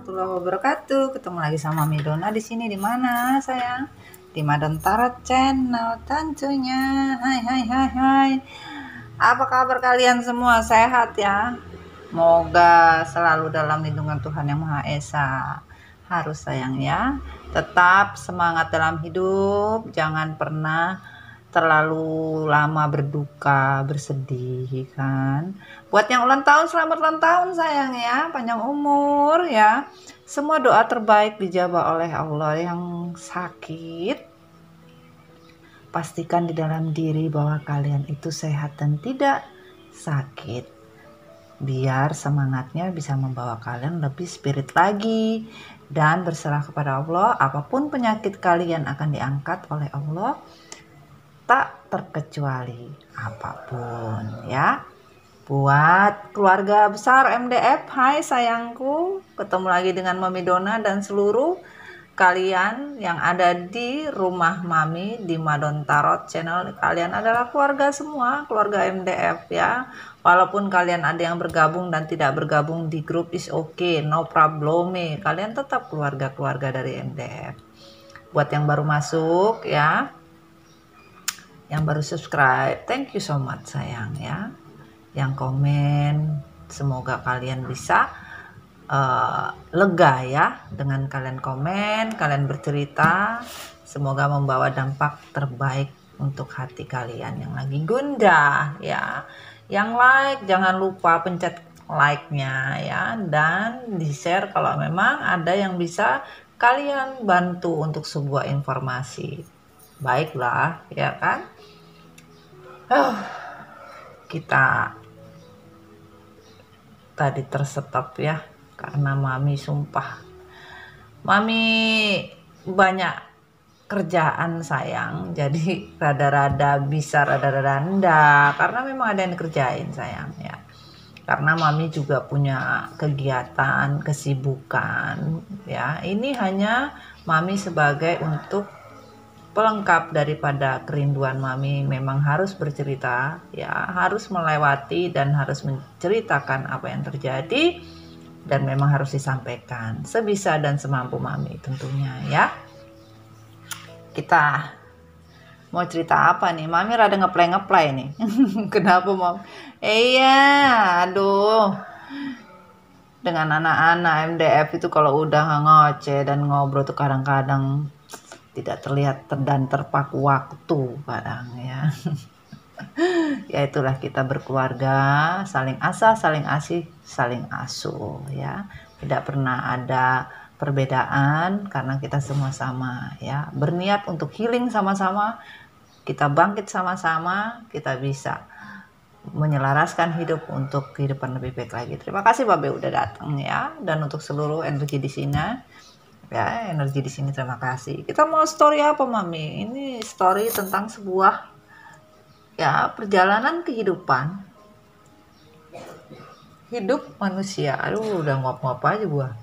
warahmatullahi wabarakatuh. Ketemu lagi sama Midona di sini. Di mana sayang? Di Madon Tarot Channel tentunya. Hai. Apa kabar kalian semua? Sehat ya? Moga selalu dalam lindungan Tuhan Yang Maha Esa. Harus sayang ya. Tetap semangat dalam hidup. Jangan pernah terlalu lama berduka, bersedih kan. Buat yang ulang tahun, selamat ulang tahun sayang ya, panjang umur ya. Semua doa terbaik dijawab oleh Allah. Yang sakit, pastikan di dalam diri bahwa kalian itu sehat dan tidak sakit. Biar semangatnya bisa membawa kalian lebih spirit lagi. Dan berserah kepada Allah, apapun penyakit kalian akan diangkat oleh Allah, tak terkecuali apapun ya. Buat keluarga besar MDF, hai sayangku, ketemu lagi dengan Mami Dona dan seluruh kalian yang ada di rumah Mami di Madon Tarot Channel. Kalian adalah keluarga semua, keluarga MDF ya. Walaupun kalian ada yang bergabung dan tidak bergabung di grup, is okay, no problem. Kalian tetap keluarga-keluarga dari MDF. Buat yang baru masuk ya, yang baru subscribe, thank you so much sayang ya. Yang komen, semoga kalian bisa lega ya dengan kalian komen, kalian bercerita. Semoga membawa dampak terbaik untuk hati kalian yang lagi gundah ya. Yang like, jangan lupa pencet like-nya ya, dan di-share kalau memang ada yang bisa kalian bantu untuk sebuah informasi. Baiklah ya kan. Kita tadi tersetop ya karena Mami sumpah. Mami banyak kerjaan sayang, jadi rada-rada bisa rada-rada enggak, karena memang ada yang dikerjain sayang ya. Karena Mami juga punya kegiatan, kesibukan ya. Ini hanya Mami sebagai untuk pelengkap daripada kerinduan Mami. Memang harus bercerita ya, harus melewati dan harus menceritakan apa yang terjadi, dan memang harus disampaikan sebisa dan semampu Mami tentunya ya. Kita mau cerita apa nih? Mami rada ngeplay nih. Kenapa Mam? Iya, aduh, dengan anak-anak MDF itu kalau udah ngoceh dan ngobrol tuh kadang-kadang tidak terlihat dan terpaku waktu kadang ya. Ya itulah kita berkeluarga, saling asah, saling asih, saling asuh ya. Tidak pernah ada perbedaan karena kita semua sama ya. Berniat untuk healing sama-sama, kita bangkit sama-sama, kita bisa menyelaraskan hidup untuk kehidupan lebih baik lagi. Terima kasih Babe udah datang ya, dan untuk seluruh energi di sini. Ya, energi di sini terima kasih. Kita mau story apa Mami? Ini story tentang sebuah ya perjalanan kehidupan. Hidup manusia. Aduh, udah nguap-nguap aja gua.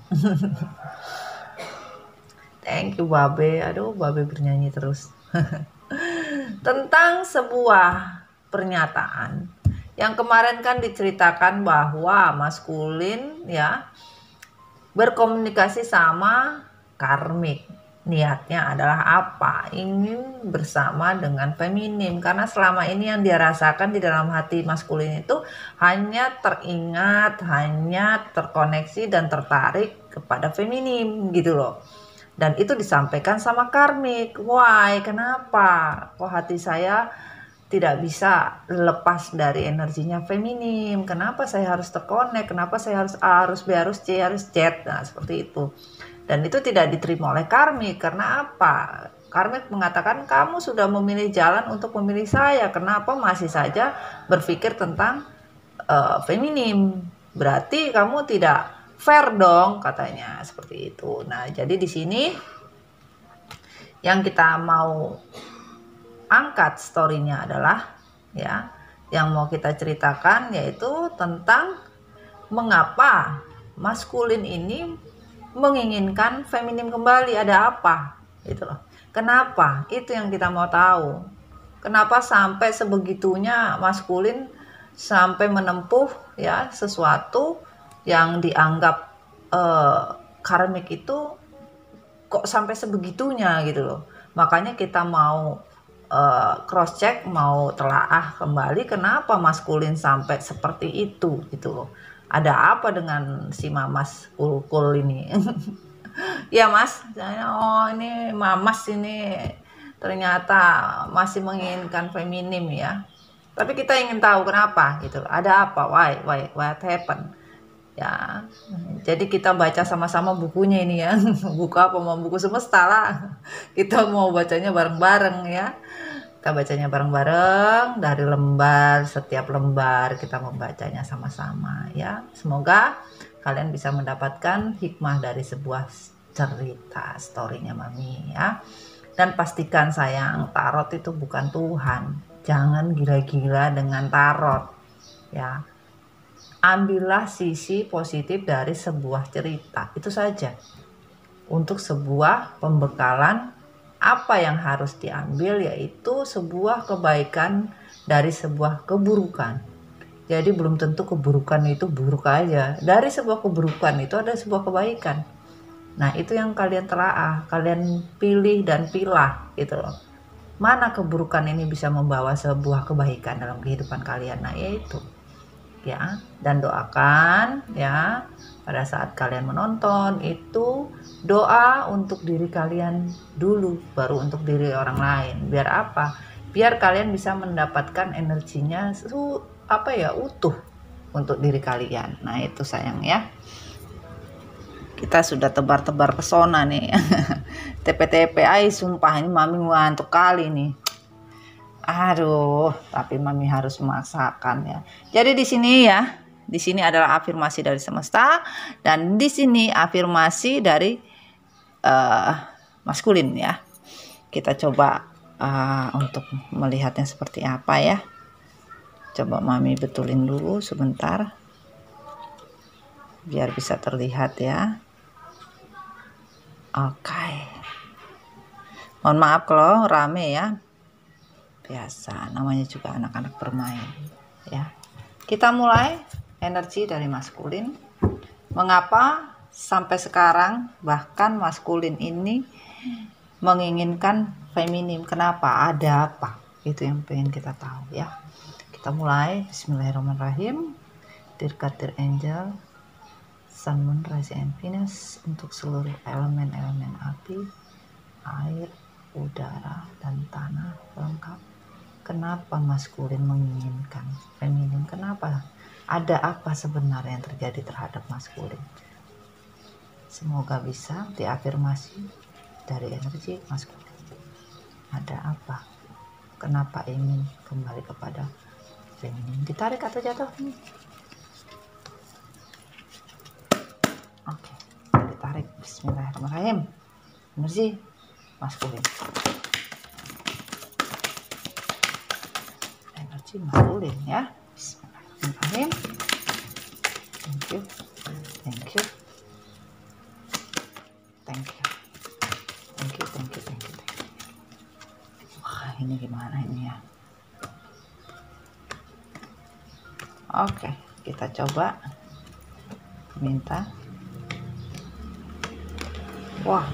Thank you Babe. Aduh, Babe bernyanyi terus. Tentang sebuah pernyataan yang kemarin kan diceritakan bahwa maskulin ya berkomunikasi sama karmik. Niatnya adalah apa? Ingin bersama dengan feminim, karena selama ini yang dia rasakan di dalam hati maskulin itu hanya teringat, hanya terkoneksi dan tertarik kepada feminim gitu loh. Dan itu disampaikan sama karmik. Why? Kenapa? Kok hati saya tidak bisa lepas dari energinya feminim? Kenapa saya harus terkonek? Kenapa saya harus A, harus B, harus C, harus Z? Nah, seperti itu. Dan itu tidak diterima oleh karmik. Karena apa? Karmik mengatakan kamu sudah memilih jalan untuk memilih saya. Kenapa masih saja berpikir tentang feminim? Berarti kamu tidak fair dong, katanya seperti itu. Nah, jadi di sini yang kita mau angkat story-nya adalah ya, yang mau kita ceritakan yaitu tentang mengapa maskulin ini menginginkan feminim kembali. Ada apa gitu loh. Kenapa? Itu yang kita mau tahu. Kenapa sampai sebegitunya maskulin sampai menempuh ya sesuatu yang dianggap karmik itu kok sampai sebegitunya gitu loh. Makanya kita mau cross check, mau telaah kembali kenapa maskulin sampai seperti itu gitu loh. Ada apa dengan si Mamas Kulkul ini? Ya Mas, oh ini Mamas ini ternyata masih menginginkan feminim ya. Tapi kita ingin tahu kenapa gitu. Ada apa? Why? What happened? Ya. Jadi kita baca sama-sama bukunya ini ya. Buku apa? Mau buku semesta lah. Kita mau bacanya bareng-bareng ya. Kita bacanya bareng-bareng dari lembar, setiap lembar kita membacanya sama-sama ya. Semoga kalian bisa mendapatkan hikmah dari sebuah cerita, storynya Mami ya. Dan pastikan sayang, tarot itu bukan Tuhan. Jangan gila-gila dengan tarot ya. Ambillah sisi positif dari sebuah cerita, itu saja. Untuk sebuah pembekalan, apa yang harus diambil yaitu sebuah kebaikan dari sebuah keburukan. Jadi belum tentu keburukan itu buruk aja. Dari sebuah keburukan itu ada sebuah kebaikan. Nah, itu yang kalian telaah, kalian pilih dan pilah gitu loh. Mana keburukan ini bisa membawa sebuah kebaikan dalam kehidupan kalian. Nah, yaitu ya, dan doakan ya pada saat kalian menonton itu doa untuk diri kalian dulu, baru untuk diri orang lain. Biar apa? Biar kalian bisa mendapatkan energinya utuh untuk diri kalian. Nah, itu sayang ya. Kita sudah tebar-tebar pesona nih. TP-TP sumpah ini Mami ngantuk kali nih. Aduh, tapi Mami harus memaksakan ya. Jadi di sini ya, di sini adalah afirmasi dari semesta dan di sini afirmasi dari maskulin ya. Kita coba untuk melihatnya seperti apa ya. Coba Mami betulin dulu sebentar biar bisa terlihat ya. Oke. Mohon maaf kalau rame ya. Biasa, namanya juga anak-anak bermain ya. Kita mulai energi dari maskulin. Mengapa sampai sekarang bahkan maskulin ini menginginkan feminim? Kenapa? Ada apa? Itu yang pengen kita tahu ya. Kita mulai. Bismillahirrahmanirrahim. Dear God, dear angel, Sun, Moon, Rising, and Venus, untuk seluruh elemen-elemen api, air, udara, dan tanah lengkap. Kenapa maskulin menginginkan feminim? Kenapa? Ada apa sebenarnya yang terjadi terhadap maskulin? Semoga bisa diafirmasi dari energi maskulin. Ada apa? Kenapa ingin kembali kepada feminim? Ditarik atau jatuh? Oke, ditarik. Bismillahirrahmanirrahim. Energi maskulin. Energi maskulin ya. Bismillahirrahmanirrahim. Thank you. Thank you. Thank you. Thank you, thank you, thank you, thank you. Wah, ini gimana ini ya? Oke, kita coba minta. Wah,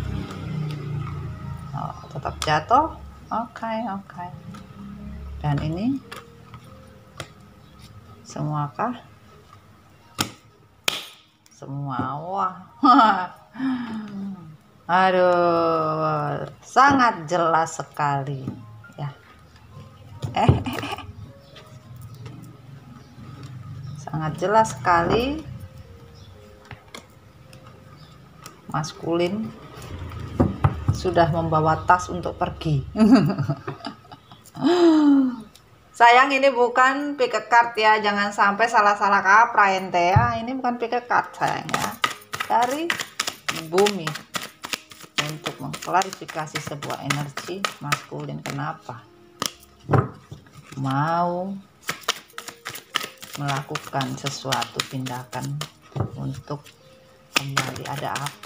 oh, tetap jatuh. Oke. Dan ini semuakah? Semua. Wah. Aduh, sangat jelas sekali ya. Sangat jelas sekali maskulin sudah membawa tas untuk pergi. Sayang, ini bukan pick a card ya, jangan sampai salah-salah kaprah ente ya. Ini bukan pick a card sayang ya, dari bumi untuk mengklarifikasi sebuah energi maskulin. Kenapa mau melakukan sesuatu tindakan untuk kembali? Ada apa?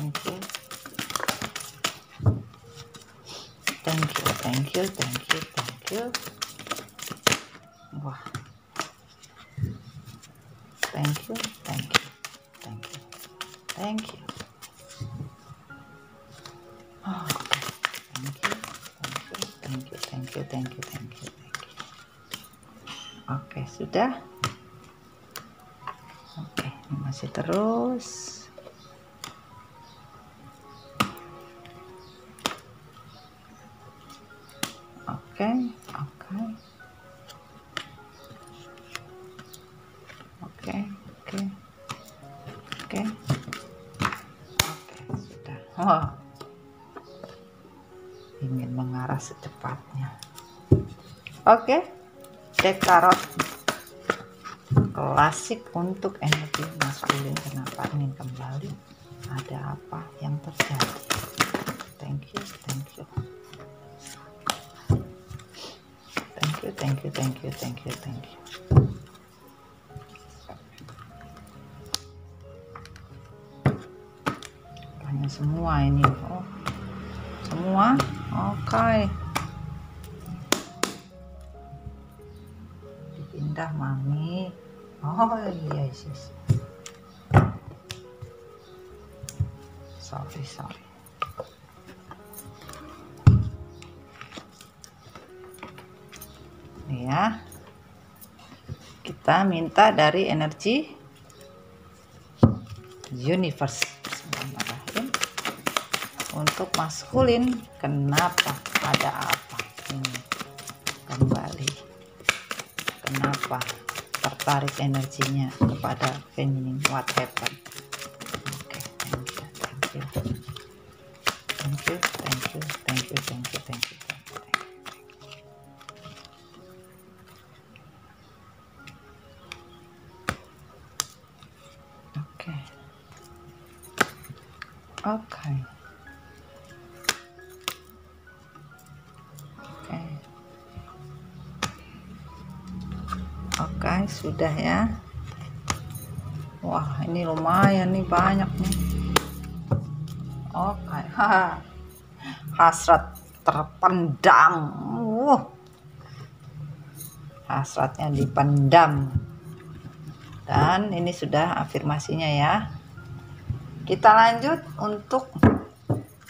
Thank you. Wah, thank you, thank you, thank you, thank you. Oh, thank you, thank you, thank you, thank you, thank you, thank you. Oke, sudah. Oke, ini masih terus. Oke, oke, oke, oke, oke, oke, sudah. Wah, ingin mengarah secepatnya. Oke, dek tarot klasik untuk energi maskulin. Kenapa ingin kembali? Ada apa yang terjadi? Thank you, thank you. Thank you, thank you, thank you, thank you, thank you. Hanya semua ini. Oh, semua. Oke. Dipindah mami. Oh iya, yes. Sorry. Nih ya. Kita minta dari energi universe. Bismillahirrahmanirrahim. Untuk maskulin, kenapa? Ada apa? Ini kembali. Kenapa tertarik energinya kepada feminine? What happened? Oke, thank you. Oke, sudah ya. Wah, ini lumayan nih, banyak nih. Oke, hasrat terpendam. Hasratnya dipendam. Dan ini sudah afirmasinya ya. Kita lanjut untuk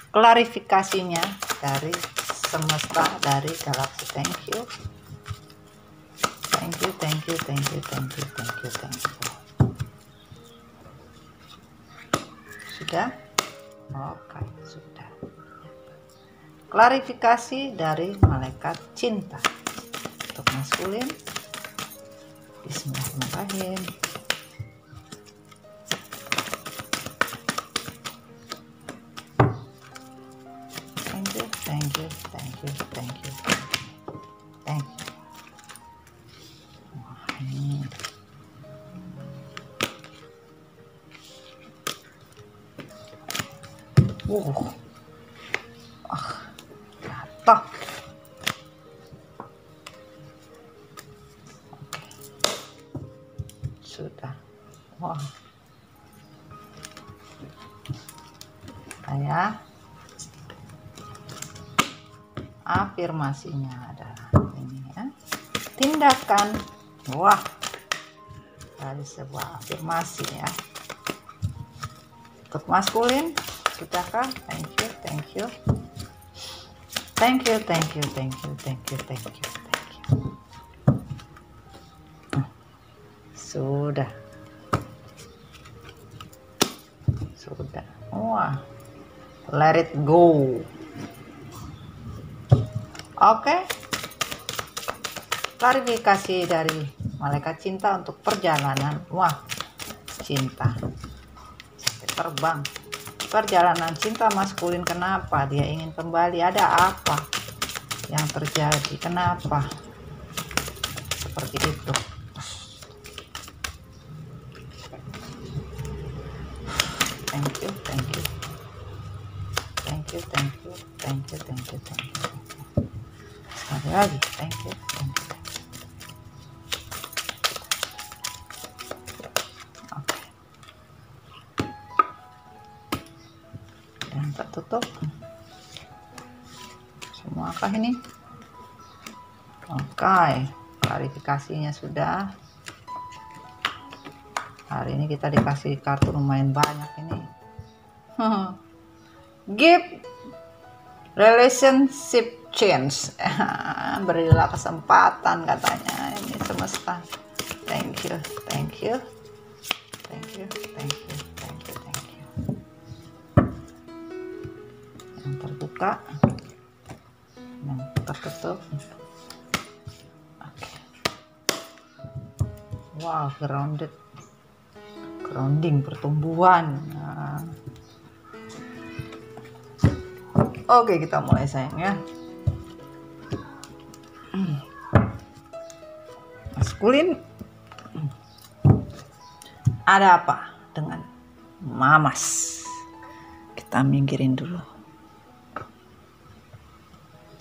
klarifikasinya dari semesta, dari galaksi. Thank you. Sudah? Oke, sudah. Klarifikasi dari malaikat cinta untuk maskulin. Bismillahirrahmanirrahim. Thank you. Wah, ini. Jatuh. Oke. Sudah. Wah. Saya afirmasinya adalah ini ya. Tindakan. Wah. Dari sebuah afirmasi ya. Untuk maskulin, kita kan thank you. Sudah. Wah, let it go. Oke. Klarifikasi dari malaikat cinta untuk perjalanan. Wah, cinta sampai terbang. Perjalanan cinta maskulin, kenapa dia ingin kembali? Ada apa yang terjadi? Kenapa seperti itu? Thank you. Sekali lagi, thank you. Oke. Dan tertutup. Semuakah ini? Oke, klarifikasinya sudah. Hari ini kita dikasih kartu lumayan banyak ini. Give relationship chance. Berilah kesempatan katanya ini semesta. Thank you, thank you, thank you, thank you, thank you, thank you. Yang terbuka, yang tertutup. Oke. Wow, grounding pertumbuhan. Nah. Oke, kita mulai sayang ya. Maskulin, ada apa dengan mamas? Kita minggirin dulu.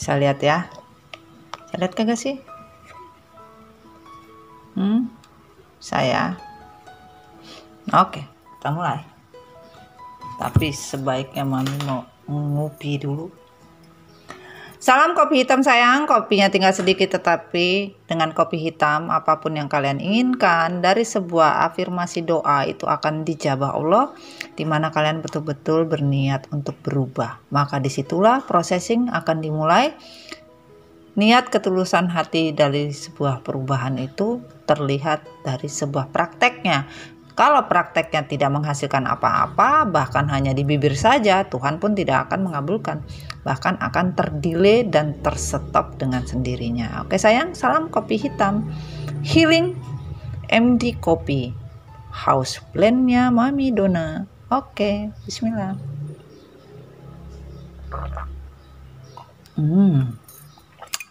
Bisa lihat ya? Bisa lihat kagak sih? Saya. Oke, kita mulai. Tapi sebaiknya mami mau ngopi dulu. Salam kopi hitam sayang, kopinya tinggal sedikit tetapi dengan kopi hitam apapun yang kalian inginkan dari sebuah afirmasi doa itu akan dijabah Allah, dimana kalian betul-betul berniat untuk berubah. Maka disitulah processing akan dimulai. Niat ketulusan hati dari sebuah perubahan itu terlihat dari sebuah prakteknya. Kalau prakteknya tidak menghasilkan apa-apa, bahkan hanya di bibir saja, Tuhan pun tidak akan mengabulkan. Bahkan akan terdelay dan terstop dengan sendirinya. Oke sayang, salam kopi hitam. Healing MD Kopi. House blend-nya Mami Dona. Oke, bismillah.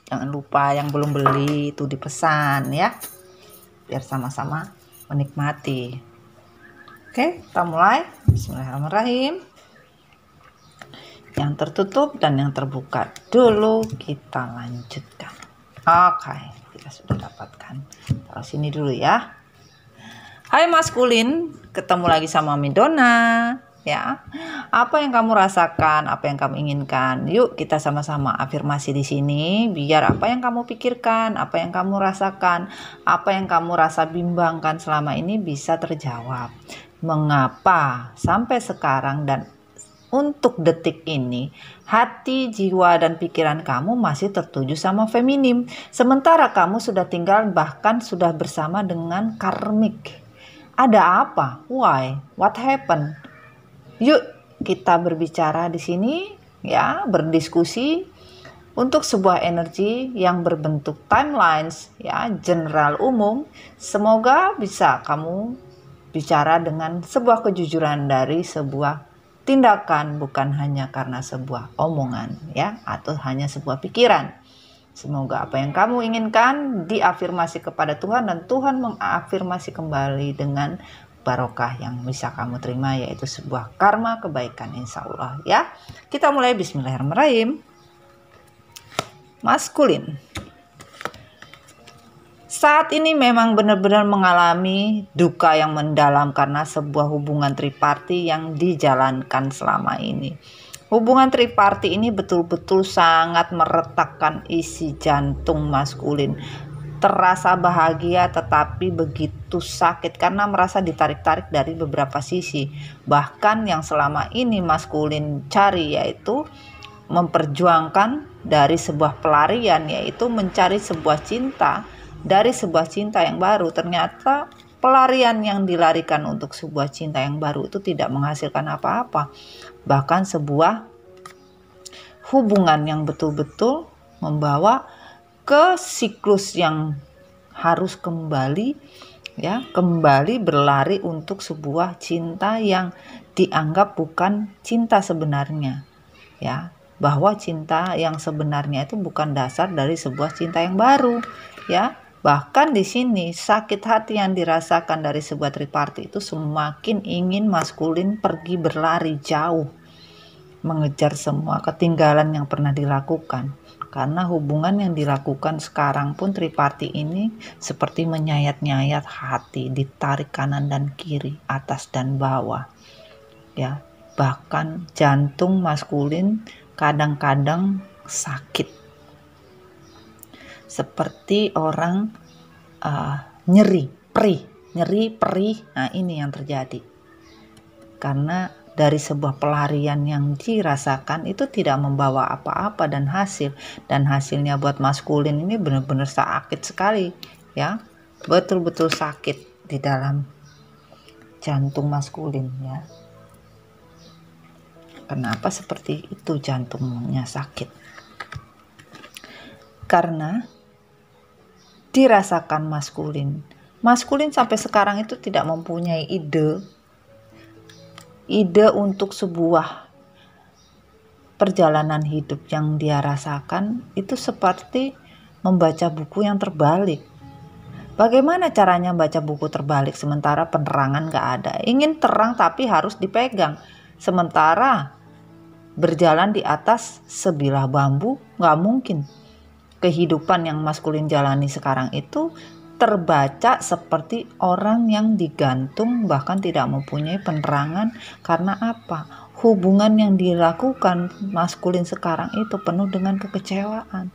Jangan lupa yang belum beli itu dipesan ya. Biar sama-sama menikmati. Oke, kita mulai. Bismillahirrahmanirrahim. Yang tertutup dan yang terbuka dulu kita lanjutkan. Oke, kita sudah dapatkan. Taruh sini dulu ya. Hai maskulin, ketemu lagi sama Mami Dona ya. Apa yang kamu rasakan, apa yang kamu inginkan? Yuk kita sama-sama afirmasi di sini biar apa yang kamu pikirkan, apa yang kamu rasakan, apa yang kamu rasa bimbangkan selama ini bisa terjawab. Mengapa sampai sekarang dan untuk detik ini hati, jiwa, dan pikiran kamu masih tertuju sama feminim, sementara kamu sudah tinggal bahkan sudah bersama dengan karmik. Ada apa? Why? What happened? Yuk kita berbicara di sini ya, berdiskusi untuk sebuah energi yang berbentuk timelines ya, general umum. Semoga bisa kamu bicara dengan sebuah kejujuran dari sebuah tindakan, bukan hanya karena sebuah omongan ya, atau hanya sebuah pikiran. Semoga apa yang kamu inginkan diafirmasi kepada Tuhan dan Tuhan mengafirmasi kembali dengan barokah yang bisa kamu terima, yaitu sebuah karma kebaikan insya Allah ya. Kita mulai. Bismillahirrahmanirrahim. Maskulin, saat ini memang benar-benar mengalami duka yang mendalam karena sebuah hubungan triparti yang dijalankan selama ini. Hubungan triparti ini betul-betul sangat meretakkan isi jantung maskulin. Terasa bahagia tetapi begitu sakit karena merasa ditarik-tarik dari beberapa sisi. Bahkan yang selama ini maskulin cari yaitu memperjuangkan dari sebuah pelarian, yaitu mencari sebuah cinta dari sebuah cinta yang baru. Ternyata pelarian yang dilarikan untuk sebuah cinta yang baru itu tidak menghasilkan apa-apa. Bahkan sebuah hubungan yang betul-betul membawa ke siklus yang harus kembali ya, kembali berlari untuk sebuah cinta yang dianggap bukan cinta sebenarnya ya, bahwa cinta yang sebenarnya itu bukan dasar dari sebuah cinta yang baru ya. Bahkan di sini sakit hati yang dirasakan dari sebuah triparti itu semakin ingin maskulin pergi berlari jauh, mengejar semua ketinggalan yang pernah dilakukan. Karena hubungan yang dilakukan sekarang pun triparti ini seperti menyayat-nyayat hati, ditarik kanan dan kiri, atas dan bawah. Ya, bahkan jantung maskulin kadang-kadang sakit. Seperti orang nyeri, perih. nyeri, perih. Nah, ini yang terjadi. Karena dari sebuah pelarian yang dirasakan itu tidak membawa apa-apa dan hasilnya buat maskulin ini benar-benar sakit sekali, ya. Betul-betul sakit di dalam jantung maskulin, ya. Kenapa seperti itu jantungnya sakit? Karena dirasakan maskulin. Maskulin sampai sekarang itu tidak mempunyai ide untuk sebuah perjalanan hidup yang dia rasakan itu seperti membaca buku yang terbalik. Bagaimana caranya baca buku terbalik sementara penerangan gak ada? Ingin terang tapi harus dipegang. Sementara berjalan di atas sebilah bambu gak mungkin. Kehidupan yang maskulin jalani sekarang itu terbaca seperti orang yang digantung, bahkan tidak mempunyai penerangan. Karena apa? Hubungan yang dilakukan maskulin sekarang itu penuh dengan kekecewaan.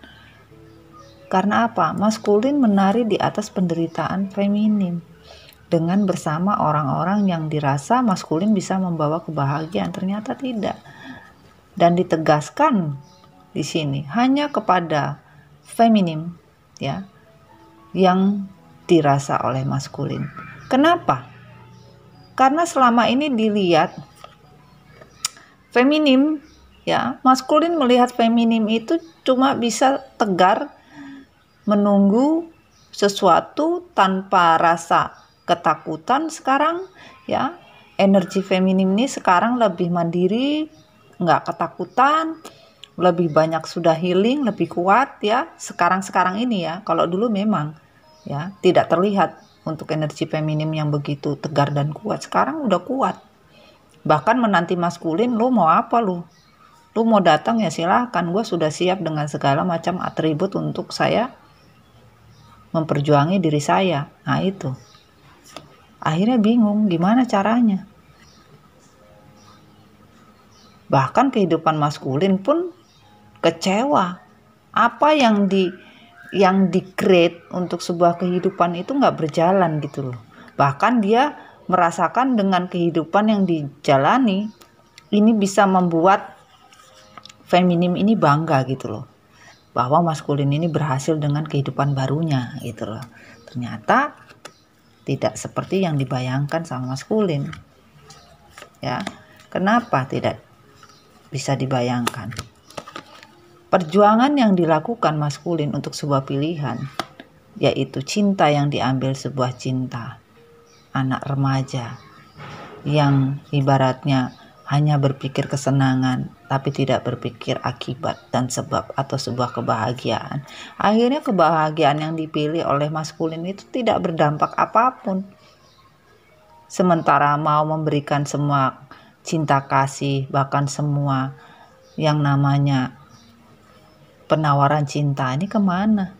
Karena apa? Maskulin menari di atas penderitaan feminim dengan bersama orang-orang yang dirasa maskulin bisa membawa kebahagiaan, ternyata tidak. Dan ditegaskan di sini hanya kepada feminim, ya, yang dirasa oleh maskulin. Kenapa? Karena selama ini dilihat feminim, ya, maskulin melihat feminim itu cuma bisa tegar, menunggu sesuatu tanpa rasa ketakutan. Sekarang, ya, energi feminim ini sekarang lebih mandiri, nggak ketakutan, lebih banyak sudah healing, lebih kuat, ya. Sekarang ini, ya. Kalau dulu memang, ya, tidak terlihat untuk energi feminim yang begitu tegar dan kuat. Sekarang udah kuat. Bahkan menanti maskulin, lu mau apa lu? Lu mau datang ya silahkan, gue sudah siap dengan segala macam atribut untuk saya memperjuangi diri saya. Nah itu. Akhirnya bingung gimana caranya. Bahkan kehidupan maskulin pun kecewa. Apa yang di-create untuk sebuah kehidupan itu nggak berjalan gitu loh. Bahkan dia merasakan dengan kehidupan yang dijalani ini bisa membuat feminim ini bangga gitu loh, bahwa maskulin ini berhasil dengan kehidupan barunya gitu loh. Ternyata tidak seperti yang dibayangkan sama maskulin, ya. Kenapa tidak bisa dibayangkan? Perjuangan yang dilakukan maskulin untuk sebuah pilihan, yaitu cinta yang diambil sebuah cinta anak remaja yang ibaratnya hanya berpikir kesenangan tapi tidak berpikir akibat dan sebab atau sebuah kebahagiaan. Akhirnya kebahagiaan yang dipilih oleh maskulin itu tidak berdampak apapun. Sementara mau memberikan semua cinta kasih, bahkan semua yang namanya penawaran cinta ini kemana?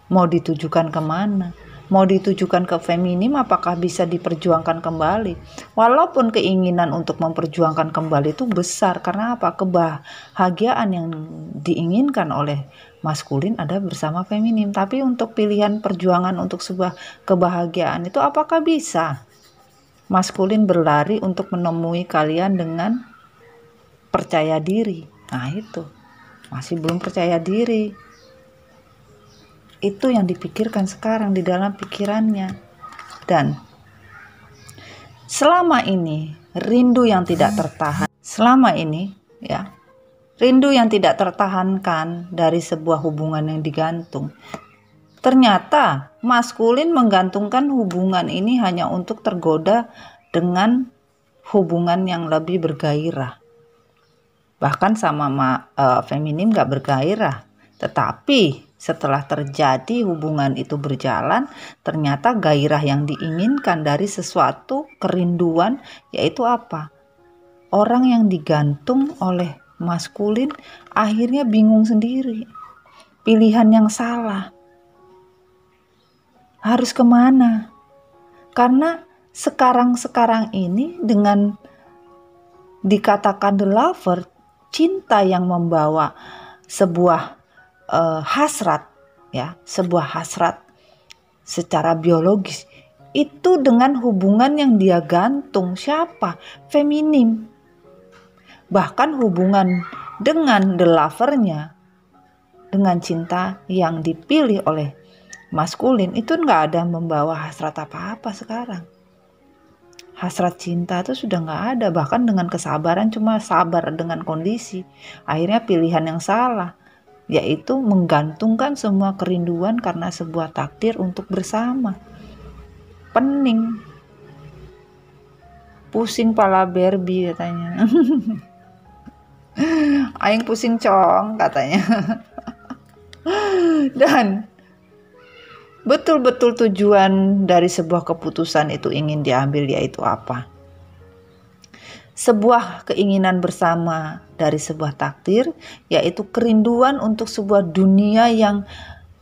Mau ditujukan kemana? Mau ditujukan ke feminim, apakah bisa diperjuangkan kembali? Walaupun keinginan untuk memperjuangkan kembali itu besar. Karena apa? Kebahagiaan yang diinginkan oleh maskulin ada bersama feminim. Tapi untuk pilihan perjuangan untuk sebuah kebahagiaan itu apakah bisa? Maskulin berlari untuk menemui kalian dengan percaya diri. Nah itu, masih belum percaya diri. Itu yang dipikirkan sekarang di dalam pikirannya. Dan selama ini rindu yang tidak tertahan, rindu yang tidak tertahankan dari sebuah hubungan yang digantung. Ternyata maskulin menggantungkan hubungan ini hanya untuk tergoda dengan hubungan yang lebih bergairah. Bahkan sama feminim gak bergairah. Tetapi setelah terjadi hubungan itu berjalan, ternyata gairah yang diinginkan dari sesuatu kerinduan, yaitu apa? Orang yang digantung oleh maskulin akhirnya bingung sendiri. Pilihan yang salah. Harus kemana? Karena sekarang ini dengan dikatakan the lover, cinta yang membawa sebuah hasrat, ya, sebuah hasrat secara biologis itu dengan hubungan yang dia gantung. Siapa? Feminim. Bahkan hubungan dengan the lover-nya, dengan cinta yang dipilih oleh maskulin, itu nggak ada membawa hasrat apa-apa sekarang. Hasrat cinta itu sudah nggak ada. Bahkan dengan kesabaran, cuma sabar dengan kondisi. Akhirnya pilihan yang salah, yaitu menggantungkan semua kerinduan karena sebuah takdir untuk bersama. Pening, pusing pala Barbie katanya. Aing pusing cong katanya. Dan betul-betul tujuan dari sebuah keputusan itu ingin diambil, yaitu apa? Sebuah keinginan bersama dari sebuah takdir, yaitu kerinduan untuk sebuah dunia yang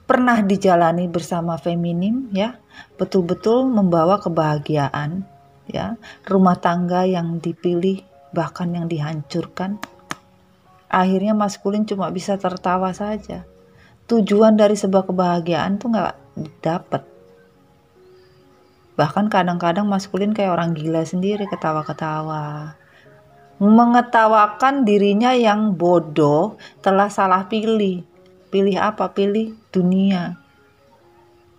pernah dijalani bersama feminim, ya, betul-betul membawa kebahagiaan, ya, rumah tangga yang dipilih bahkan yang dihancurkan. Akhirnya maskulin cuma bisa tertawa saja. Tujuan dari sebuah kebahagiaan tuh nggak dapat. Bahkan kadang-kadang maskulin kayak orang gila sendiri, ketawa-ketawa, mengetawakan dirinya yang bodoh telah salah pilih. Pilih apa? Pilih dunia.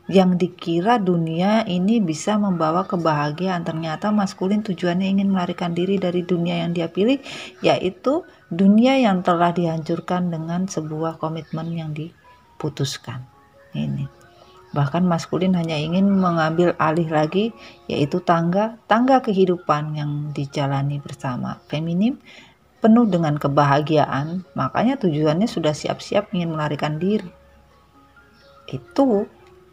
Yang dikira dunia ini bisa membawa kebahagiaan, ternyata maskulin tujuannya ingin melarikan diri dari dunia yang dia pilih, yaitu dunia yang telah dihancurkan dengan sebuah komitmen yang diputuskan. Ini bahkan maskulin hanya ingin mengambil alih lagi, yaitu tangga kehidupan yang dijalani bersama feminim penuh dengan kebahagiaan. Makanya tujuannya sudah siap-siap ingin melarikan diri. Itu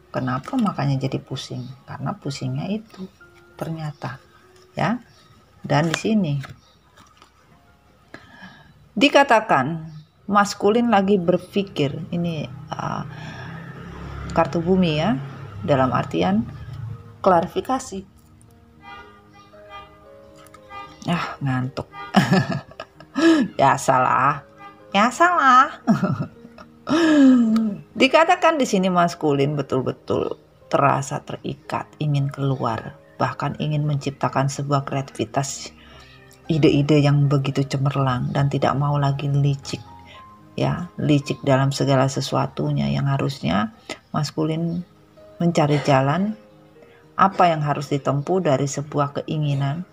kenapa makanya jadi pusing, karena pusingnya itu ternyata, ya. Dan di sini dikatakan maskulin lagi berpikir, ini kartu bumi, ya, dalam artian klarifikasi. Ngantuk. ya salah Dikatakan di sini maskulin betul-betul terasa terikat, ingin keluar, bahkan ingin menciptakan sebuah kreativitas, ide-ide yang begitu cemerlang dan tidak mau lagi licik, ya, licik dalam segala sesuatunya. Yang harusnya maskulin mencari jalan apa yang harus ditempuh dari sebuah keinginan.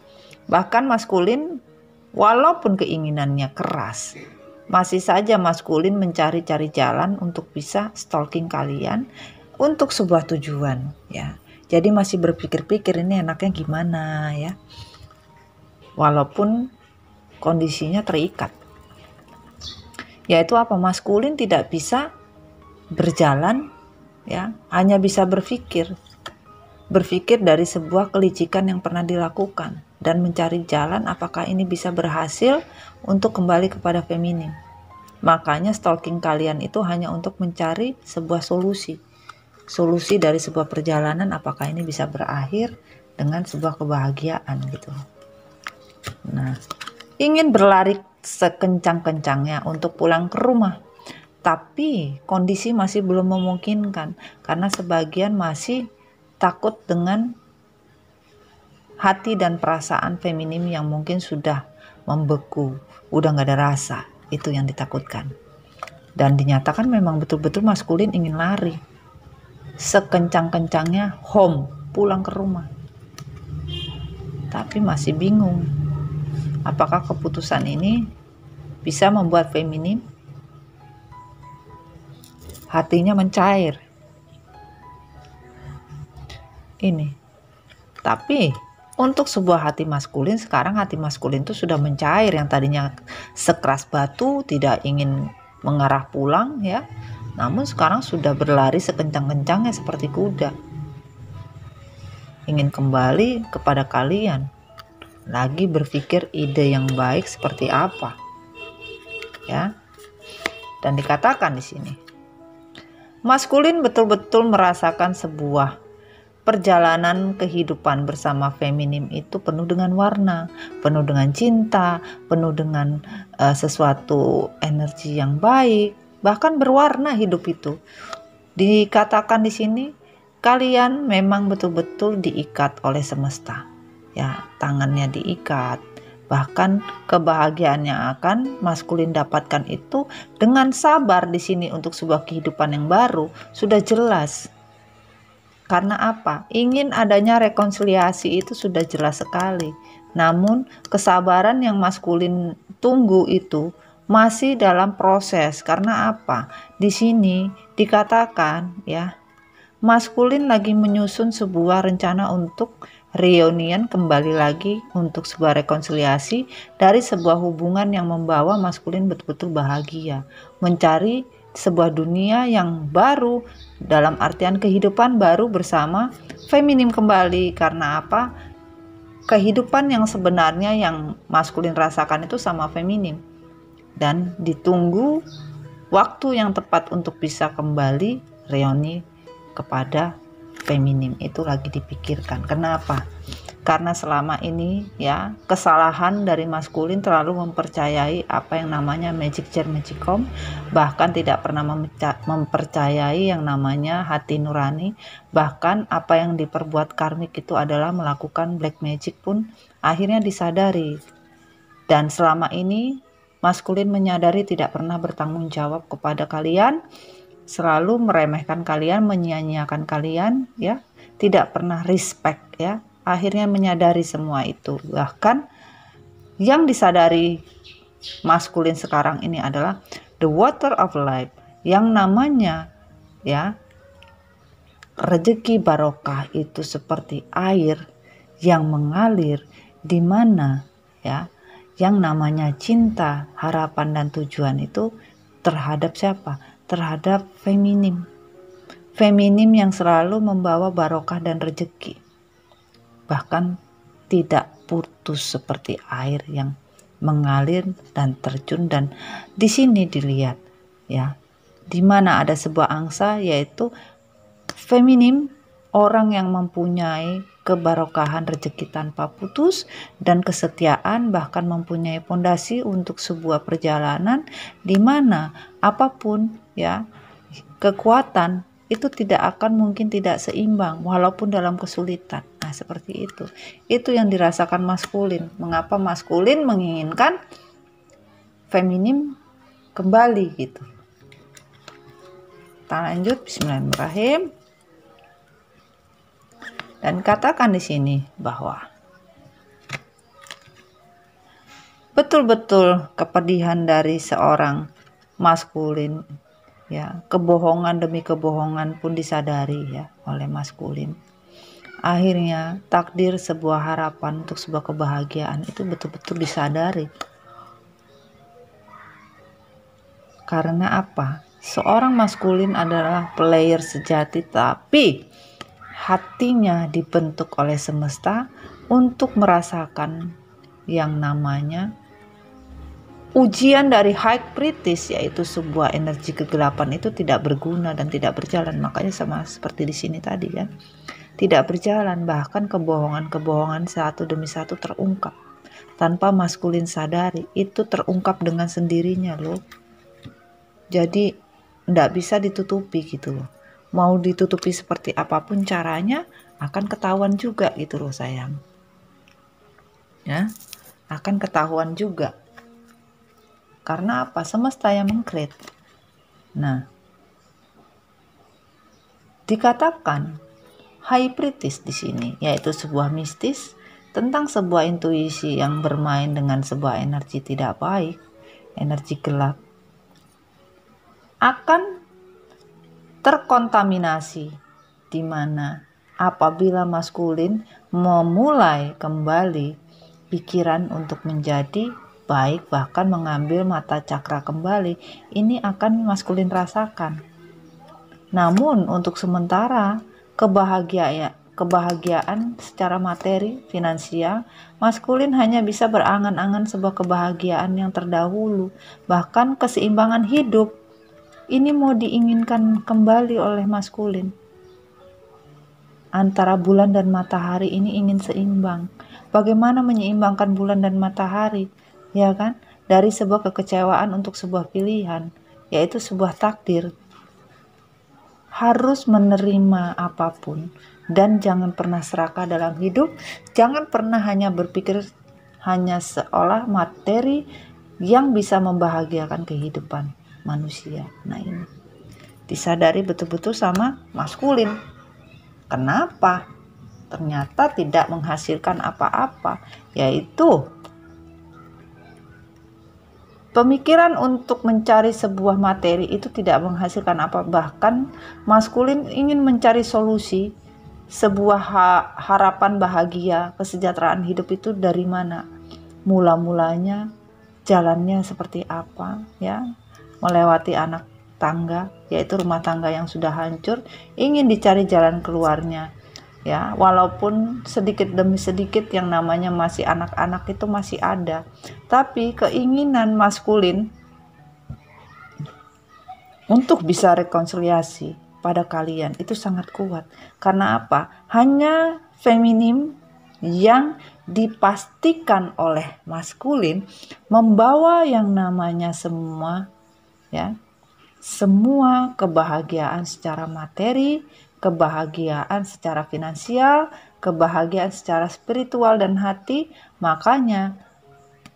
Bahkan maskulin walaupun keinginannya keras, masih saja maskulin mencari-cari jalan untuk bisa stalking kalian untuk sebuah tujuan, ya. Jadi masih berpikir-pikir ini enaknya gimana, ya. Walaupun kondisinya terikat. Yaitu apa? Maskulin tidak bisa berjalan, ya, hanya bisa berpikir dari sebuah kelicikan yang pernah dilakukan dan mencari jalan apakah ini bisa berhasil untuk kembali kepada feminim. Makanya stalking kalian itu hanya untuk mencari sebuah solusi dari sebuah perjalanan, apakah ini bisa berakhir dengan sebuah kebahagiaan gitu. Nah, ingin berlari sekencang-kencangnya untuk pulang ke rumah, tapi kondisi masih belum memungkinkan karena sebagian masih takut dengan hati dan perasaan feminim yang mungkin sudah membeku, udah gak ada rasa. Itu yang ditakutkan. Dan dinyatakan memang betul-betul maskulin ingin lari sekencang-kencangnya home, pulang ke rumah. Tapi masih bingung, apakah keputusan ini bisa membuat feminim hatinya mencair. Ini. Tapi untuk sebuah hati maskulin, sekarang hati maskulin itu sudah mencair. Yang tadinya sekeras batu, tidak ingin mengarah pulang, ya. Namun sekarang sudah berlari sekencang-kencangnya seperti kuda. Ingin kembali kepada kalian. Lagi berpikir ide yang baik seperti apa. Ya. Dan dikatakan di sini, maskulin betul-betul merasakan sebuah perjalanan kehidupan bersama feminim itu penuh dengan warna, penuh dengan cinta, penuh dengan sesuatu energi yang baik, bahkan berwarna hidup itu. Dikatakan di sini kalian memang betul-betul diikat oleh semesta. Ya, tangannya diikat. Bahkan kebahagiaan yang akan maskulin dapatkan itu dengan sabar di sini untuk sebuah kehidupan yang baru sudah jelas. Karena apa? Ingin adanya rekonsiliasi itu sudah jelas sekali. Namun kesabaran yang maskulin tunggu itu masih dalam proses. Karena apa? Di sini dikatakan ya, maskulin lagi menyusun sebuah rencana untuk reunion, kembali lagi untuk sebuah rekonsiliasi dari sebuah hubungan yang membawa maskulin betul-betul bahagia, mencari sebuah dunia yang baru, dalam artian kehidupan baru bersama feminim kembali. Karena apa? Kehidupan yang sebenarnya yang maskulin rasakan itu sama feminim, dan ditunggu waktu yang tepat untuk bisa kembali reuni kepada feminim itu lagi dipikirkan. Kenapa? Karena selama ini ya, kesalahan dari maskulin terlalu mempercayai apa yang namanya magic jar magicom, bahkan tidak pernah mempercayai yang namanya hati nurani. Bahkan apa yang diperbuat karmik itu adalah melakukan black magic pun akhirnya disadari. Dan selama ini maskulin menyadari tidak pernah bertanggung jawab kepada kalian, selalu meremehkan kalian, menyia-nyiakan kalian ya, tidak pernah respect ya. Akhirnya menyadari semua itu. Bahkan yang disadari maskulin sekarang ini adalah the water of life, yang namanya ya rezeki barokah itu seperti air yang mengalir, di mana ya yang namanya cinta, harapan dan tujuan itu terhadap siapa? Terhadap feminim. Feminim yang selalu membawa barokah dan rezeki. Bahkan tidak putus seperti air yang mengalir dan terjun. Dan di sini dilihat ya, di mana ada sebuah angsa, yaitu feminim, orang yang mempunyai kebarokahan rezeki tanpa putus dan kesetiaan, bahkan mempunyai fondasi untuk sebuah perjalanan di mana apapun ya kekuatan itu tidak akan mungkin tidak seimbang walaupun dalam kesulitan. Nah, seperti itu. Itu yang dirasakan maskulin. Mengapa maskulin menginginkan feminim kembali gitu. Kita lanjut, bismillahirrahmanirrahim. Dan katakan di sini bahwa betul-betul kepedihan dari seorang maskulin ya, kebohongan demi kebohongan pun disadari ya oleh maskulin. Akhirnya takdir sebuah harapan untuk sebuah kebahagiaan itu betul-betul disadari. Karena apa? Seorang maskulin adalah player sejati, tapi hatinya dibentuk oleh semesta untuk merasakan yang namanya ujian dari high kritis, yaitu sebuah energi kegelapan itu tidak berguna dan tidak berjalan. Makanya sama seperti di sini tadi kan, tidak berjalan. Bahkan kebohongan-kebohongan satu demi satu terungkap tanpa maskulin sadari. Itu terungkap dengan sendirinya loh. Jadi tidak bisa ditutupi gitu loh. Mau ditutupi seperti apapun caranya, akan ketahuan juga gitu loh sayang. Ya, akan ketahuan juga. Karena apa? Semesta yang mengkreat. Nah, dikatakan hybritis di sini, yaitu sebuah mistis tentang sebuah intuisi yang bermain dengan sebuah energi tidak baik, energi gelap, akan terkontaminasi, di mana apabila maskulin memulai kembali pikiran untuk menjadi baik, bahkan mengambil mata cakra kembali, ini akan maskulin rasakan. Namun untuk sementara kebahagiaan secara materi, finansial, maskulin hanya bisa berangan-angan sebuah kebahagiaan yang terdahulu. Bahkan keseimbangan hidup ini mau diinginkan kembali oleh maskulin. Antara bulan dan matahari ini ingin seimbang. Bagaimana menyeimbangkan bulan dan matahari? Ya kan? Dari sebuah kekecewaan untuk sebuah pilihan, yaitu sebuah takdir. harus menerima apapun, dan jangan pernah serakah dalam hidup. Jangan pernah hanya berpikir hanya seolah materi yang bisa membahagiakan kehidupan manusia. Nah, ini disadari betul-betul sama maskulin. Kenapa? Ternyata tidak menghasilkan apa-apa, yaitu pemikiran untuk mencari sebuah materi itu tidak menghasilkan apa. Bahkan maskulin ingin mencari solusi sebuah harapan bahagia, kesejahteraan hidup itu dari mana? Mula-mulanya jalannya seperti apa, ya? Melewati anak tangga, yaitu rumah tangga yang sudah hancur, ingin dicari jalan keluarnya. Ya, walaupun sedikit demi sedikit yang namanya masih anak-anak itu masih ada, tapi keinginan maskulin untuk bisa rekonsiliasi pada kalian itu sangat kuat. Karena apa? Hanya feminim yang dipastikan oleh maskulin membawa yang namanya semua, ya, semua kebahagiaan secara materi, kebahagiaan secara finansial, kebahagiaan secara spiritual dan hati. Makanya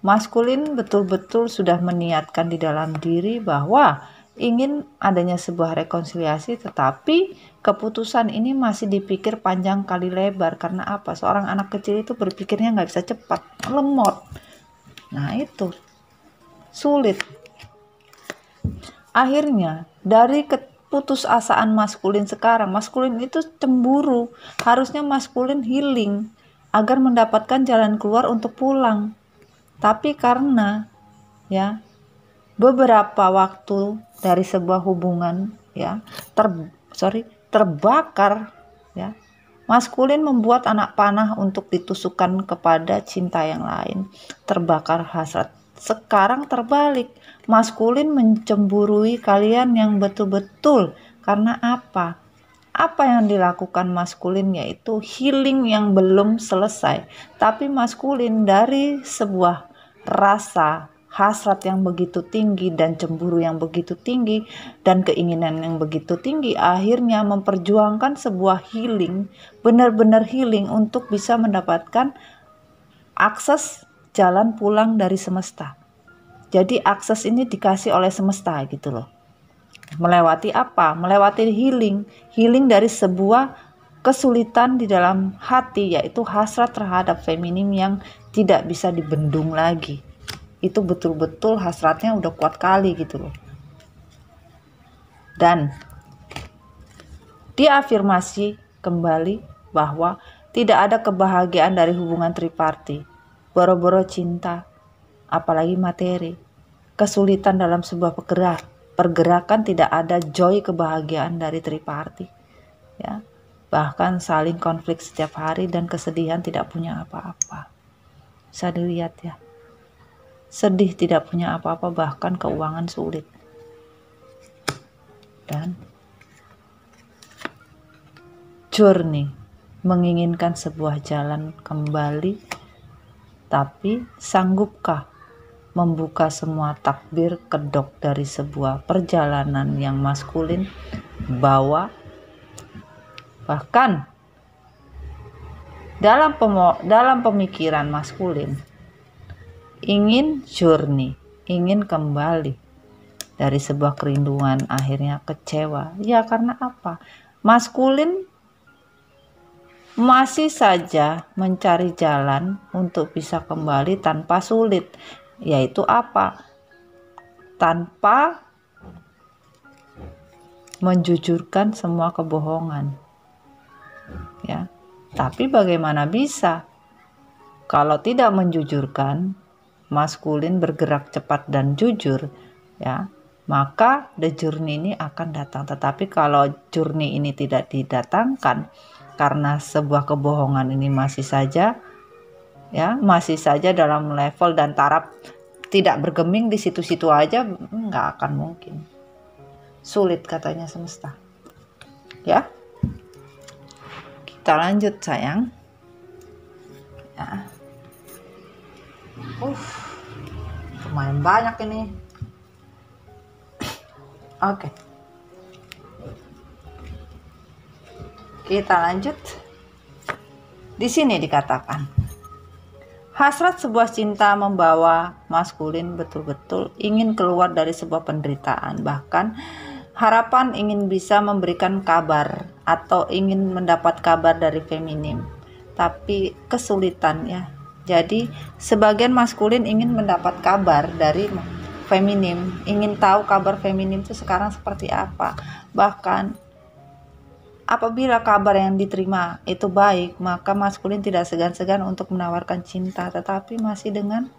maskulin betul-betul sudah meniatkan di dalam diri bahwa ingin adanya sebuah rekonsiliasi, tetapi keputusan ini masih dipikir panjang kali lebar. Karena apa? Seorang anak kecil itu berpikirnya nggak bisa cepat, lemot. Nah, itu sulit. Akhirnya dari keputusasaan maskulin sekarang, maskulin itu cemburu. Harusnya maskulin healing agar mendapatkan jalan keluar untuk pulang. Tapi karena, ya, beberapa waktu dari sebuah hubungan, ya, terbakar, ya, maskulin membuat anak panah untuk ditusukkan kepada cinta yang lain, terbakar hasrat. Sekarang terbalik, maskulin mencemburui kalian yang betul-betul. Karena apa? Apa yang dilakukan maskulin yaitu healing yang belum selesai. Tapi maskulin dari sebuah rasa hasrat yang begitu tinggi dan cemburu yang begitu tinggi dan keinginan yang begitu tinggi, akhirnya memperjuangkan sebuah healing, benar-benar healing untuk bisa mendapatkan akses jalan pulang dari semesta. Jadi akses ini dikasih oleh semesta gitu loh. Melewati apa? Melewati healing dari sebuah kesulitan di dalam hati, yaitu hasrat terhadap feminim yang tidak bisa dibendung lagi. Itu betul-betul hasratnya udah kuat kali gitu loh. Dan diafirmasi kembali bahwa tidak ada kebahagiaan dari hubungan triparti. Boro-boro cinta, apalagi materi. Kesulitan dalam sebuah pergerakan tidak ada joy kebahagiaan dari triparti. Ya. Bahkan saling konflik setiap hari dan kesedihan tidak punya apa-apa. Bisa dilihat ya. Sedih tidak punya apa-apa, bahkan keuangan sulit. Dan journey menginginkan sebuah jalan kembali, tapi sanggupkah membuka semua takbir kedok dari sebuah perjalanan yang maskulin bawa? Bahkan dalam pemikiran maskulin ingin journey, ingin kembali dari sebuah kerinduan, akhirnya kecewa. Ya karena apa? Maskulin masih saja mencari jalan untuk bisa kembali tanpa sulit, yaitu apa? Tanpa menjujurkan semua kebohongan. Ya. Tapi bagaimana bisa? Kalau tidak menjujurkan, maskulin bergerak cepat dan jujur, ya, maka the journey ini akan datang. Tetapi kalau journey ini tidak didatangkan, karena sebuah kebohongan ini masih saja dalam level dan taraf tidak bergeming di situ-situ aja, nggak akan mungkin. Sulit katanya semesta. Ya, kita lanjut sayang. Ya. Lumayan banyak ini. Oke. Kita lanjut. Di sini dikatakan, hasrat sebuah cinta membawa maskulin betul-betul ingin keluar dari sebuah penderitaan, bahkan harapan ingin bisa memberikan kabar atau ingin mendapat kabar dari feminim, tapi kesulitan ya. Jadi sebagian maskulin ingin mendapat kabar dari feminim, ingin tahu kabar feminim itu sekarang seperti apa. Bahkan apabila kabar yang diterima itu baik, maka maskulin tidak segan-segan untuk menawarkan cinta, tetapi masih dengan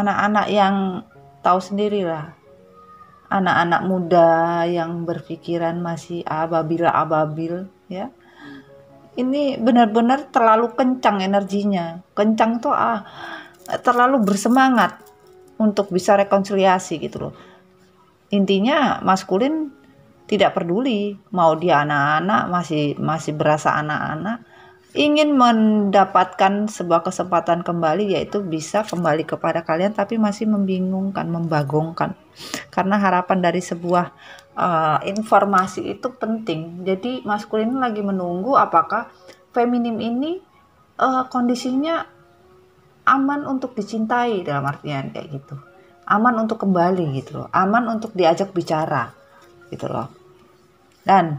anak-anak yang tahu sendirilah, anak-anak muda yang berpikiran masih ababil ya. Ini benar-benar terlalu kencang energinya, kencang tuh terlalu bersemangat untuk bisa rekonsiliasi gitu loh. Intinya maskulin tidak peduli mau dia anak-anak, masih berasa anak-anak, ingin mendapatkan sebuah kesempatan kembali, yaitu bisa kembali kepada kalian, tapi masih membingungkan, membagongkan, karena harapan dari sebuah informasi itu penting. Jadi maskulin lagi menunggu apakah feminim ini kondisinya aman untuk dicintai, dalam artian kayak gitu, aman untuk kembali gitu loh, aman untuk diajak bicara gitu loh. Dan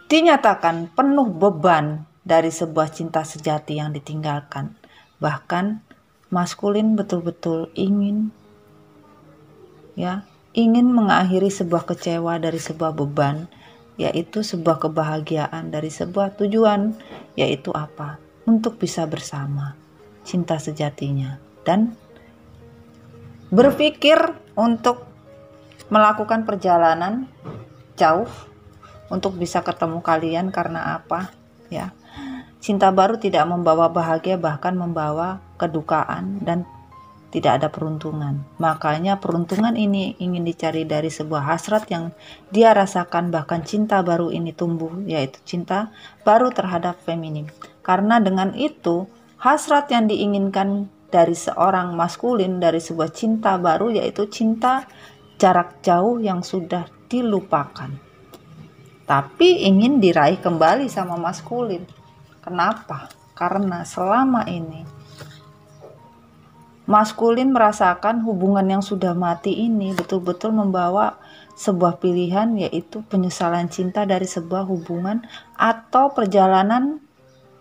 dinyatakan penuh beban dari sebuah cinta sejati yang ditinggalkan. Bahkan maskulin betul-betul ingin mengakhiri sebuah kecewa dari sebuah beban, yaitu sebuah kebahagiaan dari sebuah tujuan, yaitu apa? Untuk bisa bersama, cinta sejatinya, dan berpikir untuk melakukan perjalanan jauh untuk bisa ketemu kalian. Karena apa ya, cinta baru tidak membawa bahagia, bahkan membawa kedukaan dan tidak ada peruntungan. Makanya peruntungan ini ingin dicari dari sebuah hasrat yang dia rasakan. Bahkan cinta baru ini tumbuh, yaitu cinta baru terhadap feminim. Karena dengan itu hasrat yang diinginkan dari seorang maskulin, dari sebuah cinta baru, yaitu cinta jarak jauh yang sudah dilupakan, tapi ingin diraih kembali sama maskulin. Kenapa? Karena selama ini maskulin merasakan hubungan yang sudah mati ini betul-betul membawa sebuah pilihan, yaitu penyesalan cinta dari sebuah hubungan atau perjalanan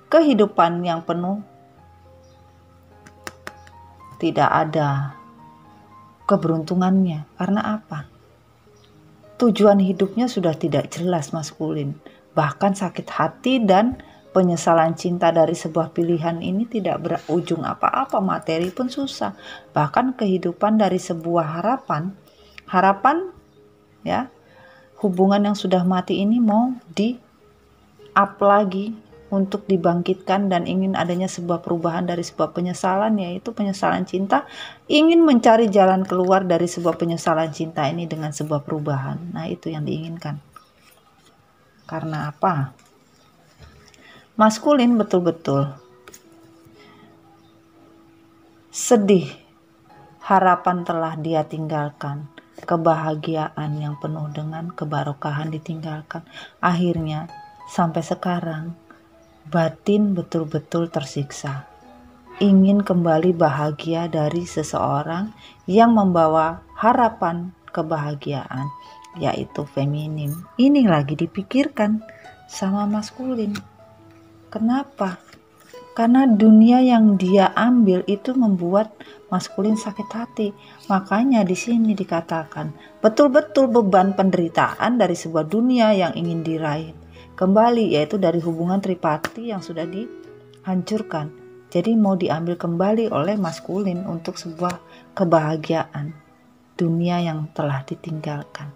kehidupan yang penuh tidak ada keberuntungannya. Karena apa? Tujuan hidupnya sudah tidak jelas maskulin. Bahkan sakit hati dan penyesalan cinta dari sebuah pilihan ini tidak berujung apa-apa, materi pun susah. Bahkan kehidupan dari sebuah harapan ya, hubungan yang sudah mati ini mau di-up lagi untuk dibangkitkan, dan ingin adanya sebuah perubahan dari sebuah penyesalan, yaitu penyesalan cinta, ingin mencari jalan keluar dari sebuah penyesalan cinta ini dengan sebuah perubahan. Nah, itu yang diinginkan. Karena apa? Maskulin betul-betul sedih, harapan telah dia tinggalkan, kebahagiaan yang penuh dengan kebarokahan ditinggalkan. Akhirnya sampai sekarang batin betul-betul tersiksa, ingin kembali bahagia dari seseorang yang membawa harapan kebahagiaan, yaitu feminim. Ini lagi dipikirkan sama maskulin. Kenapa? Karena dunia yang dia ambil itu membuat maskulin sakit hati. Makanya di sini dikatakan betul-betul beban penderitaan dari sebuah dunia yang ingin diraih kembali, yaitu dari hubungan triparti yang sudah dihancurkan. Jadi mau diambil kembali oleh maskulin untuk sebuah kebahagiaan dunia yang telah ditinggalkan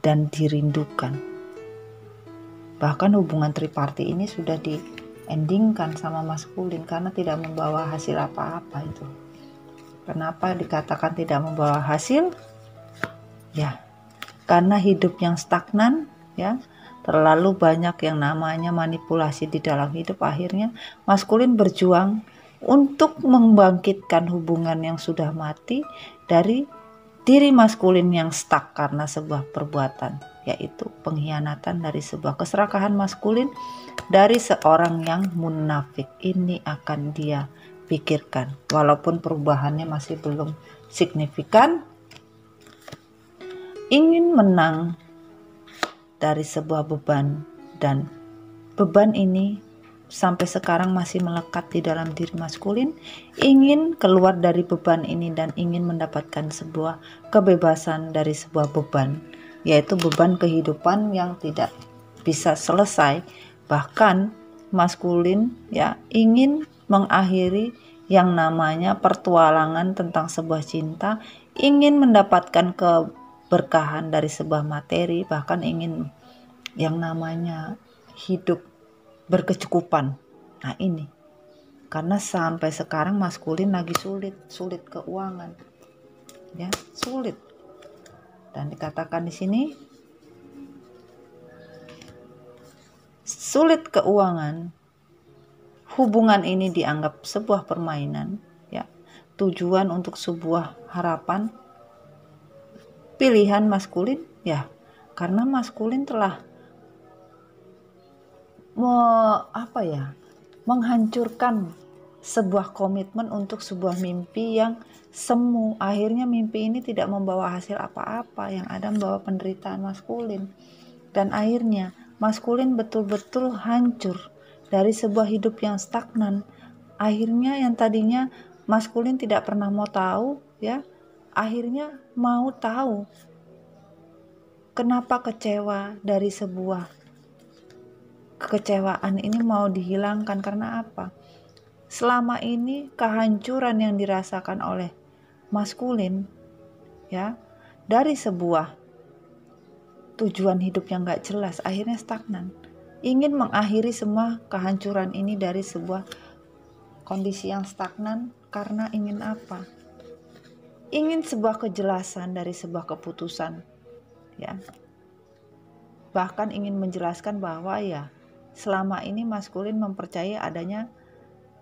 dan dirindukan. Bahkan hubungan triparti ini sudah di-endingkan sama maskulin karena tidak membawa hasil apa-apa itu. Kenapa dikatakan tidak membawa hasil? Ya, karena hidup yang stagnan ya. Terlalu banyak yang namanya manipulasi di dalam hidup. Akhirnya maskulin berjuang untuk membangkitkan hubungan yang sudah mati dari diri maskulin yang stuck karena sebuah perbuatan, yaitu pengkhianatan dari sebuah keserakahan maskulin dari seorang yang munafik. Ini akan dia pikirkan, walaupun perubahannya masih belum signifikan. Ingin menang dari sebuah beban, dan beban ini sampai sekarang masih melekat di dalam diri maskulin, ingin keluar dari beban ini dan ingin mendapatkan sebuah kebebasan dari sebuah beban, yaitu beban kehidupan yang tidak bisa selesai. Bahkan maskulin ya ingin mengakhiri yang namanya pertualangan tentang sebuah cinta, ingin mendapatkan keberkahan dari sebuah materi, bahkan ingin yang namanya hidup berkecukupan. Nah ini, karena sampai sekarang maskulin lagi sulit keuangan, ya sulit. Dan dikatakan di sini sulit keuangan, hubungan ini dianggap sebuah permainan, ya tujuan untuk sebuah harapan, pilihan maskulin, ya karena maskulin telah menghancurkan sebuah komitmen untuk sebuah mimpi yang semu. Akhirnya mimpi ini tidak membawa hasil apa-apa, yang ada membawa penderitaan maskulin. Dan akhirnya maskulin betul-betul hancur dari sebuah hidup yang stagnan. Akhirnya yang tadinya maskulin tidak pernah mau tahu, ya akhirnya mau tahu. Kenapa kecewa dari sebuah kekecewaan ini mau dihilangkan? Karena apa? Selama ini kehancuran yang dirasakan oleh maskulin, ya dari sebuah tujuan hidup yang gak jelas, akhirnya stagnan. Ingin mengakhiri semua kehancuran ini dari sebuah kondisi yang stagnan. Karena ingin apa? Ingin sebuah kejelasan dari sebuah keputusan, ya bahkan ingin menjelaskan bahwa ya selama ini maskulin mempercayai adanya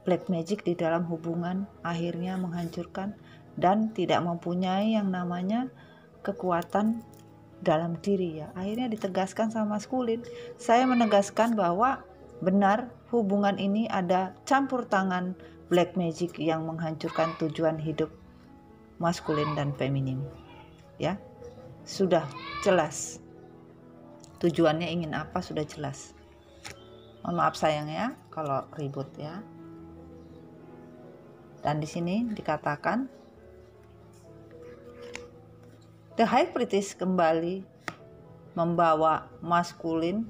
black magic di dalam hubungan, akhirnya menghancurkan dan tidak mempunyai yang namanya kekuatan dalam diri, ya akhirnya ditegaskan sama maskulin. Saya menegaskan bahwa benar hubungan ini ada campur tangan black magic yang menghancurkan tujuan hidup maskulin dan feminim, ya sudah jelas tujuannya ingin apa, sudah jelas. Mohon maaf sayang ya kalau ribut ya. Dan di sini dikatakan The High Priestess kembali membawa maskulin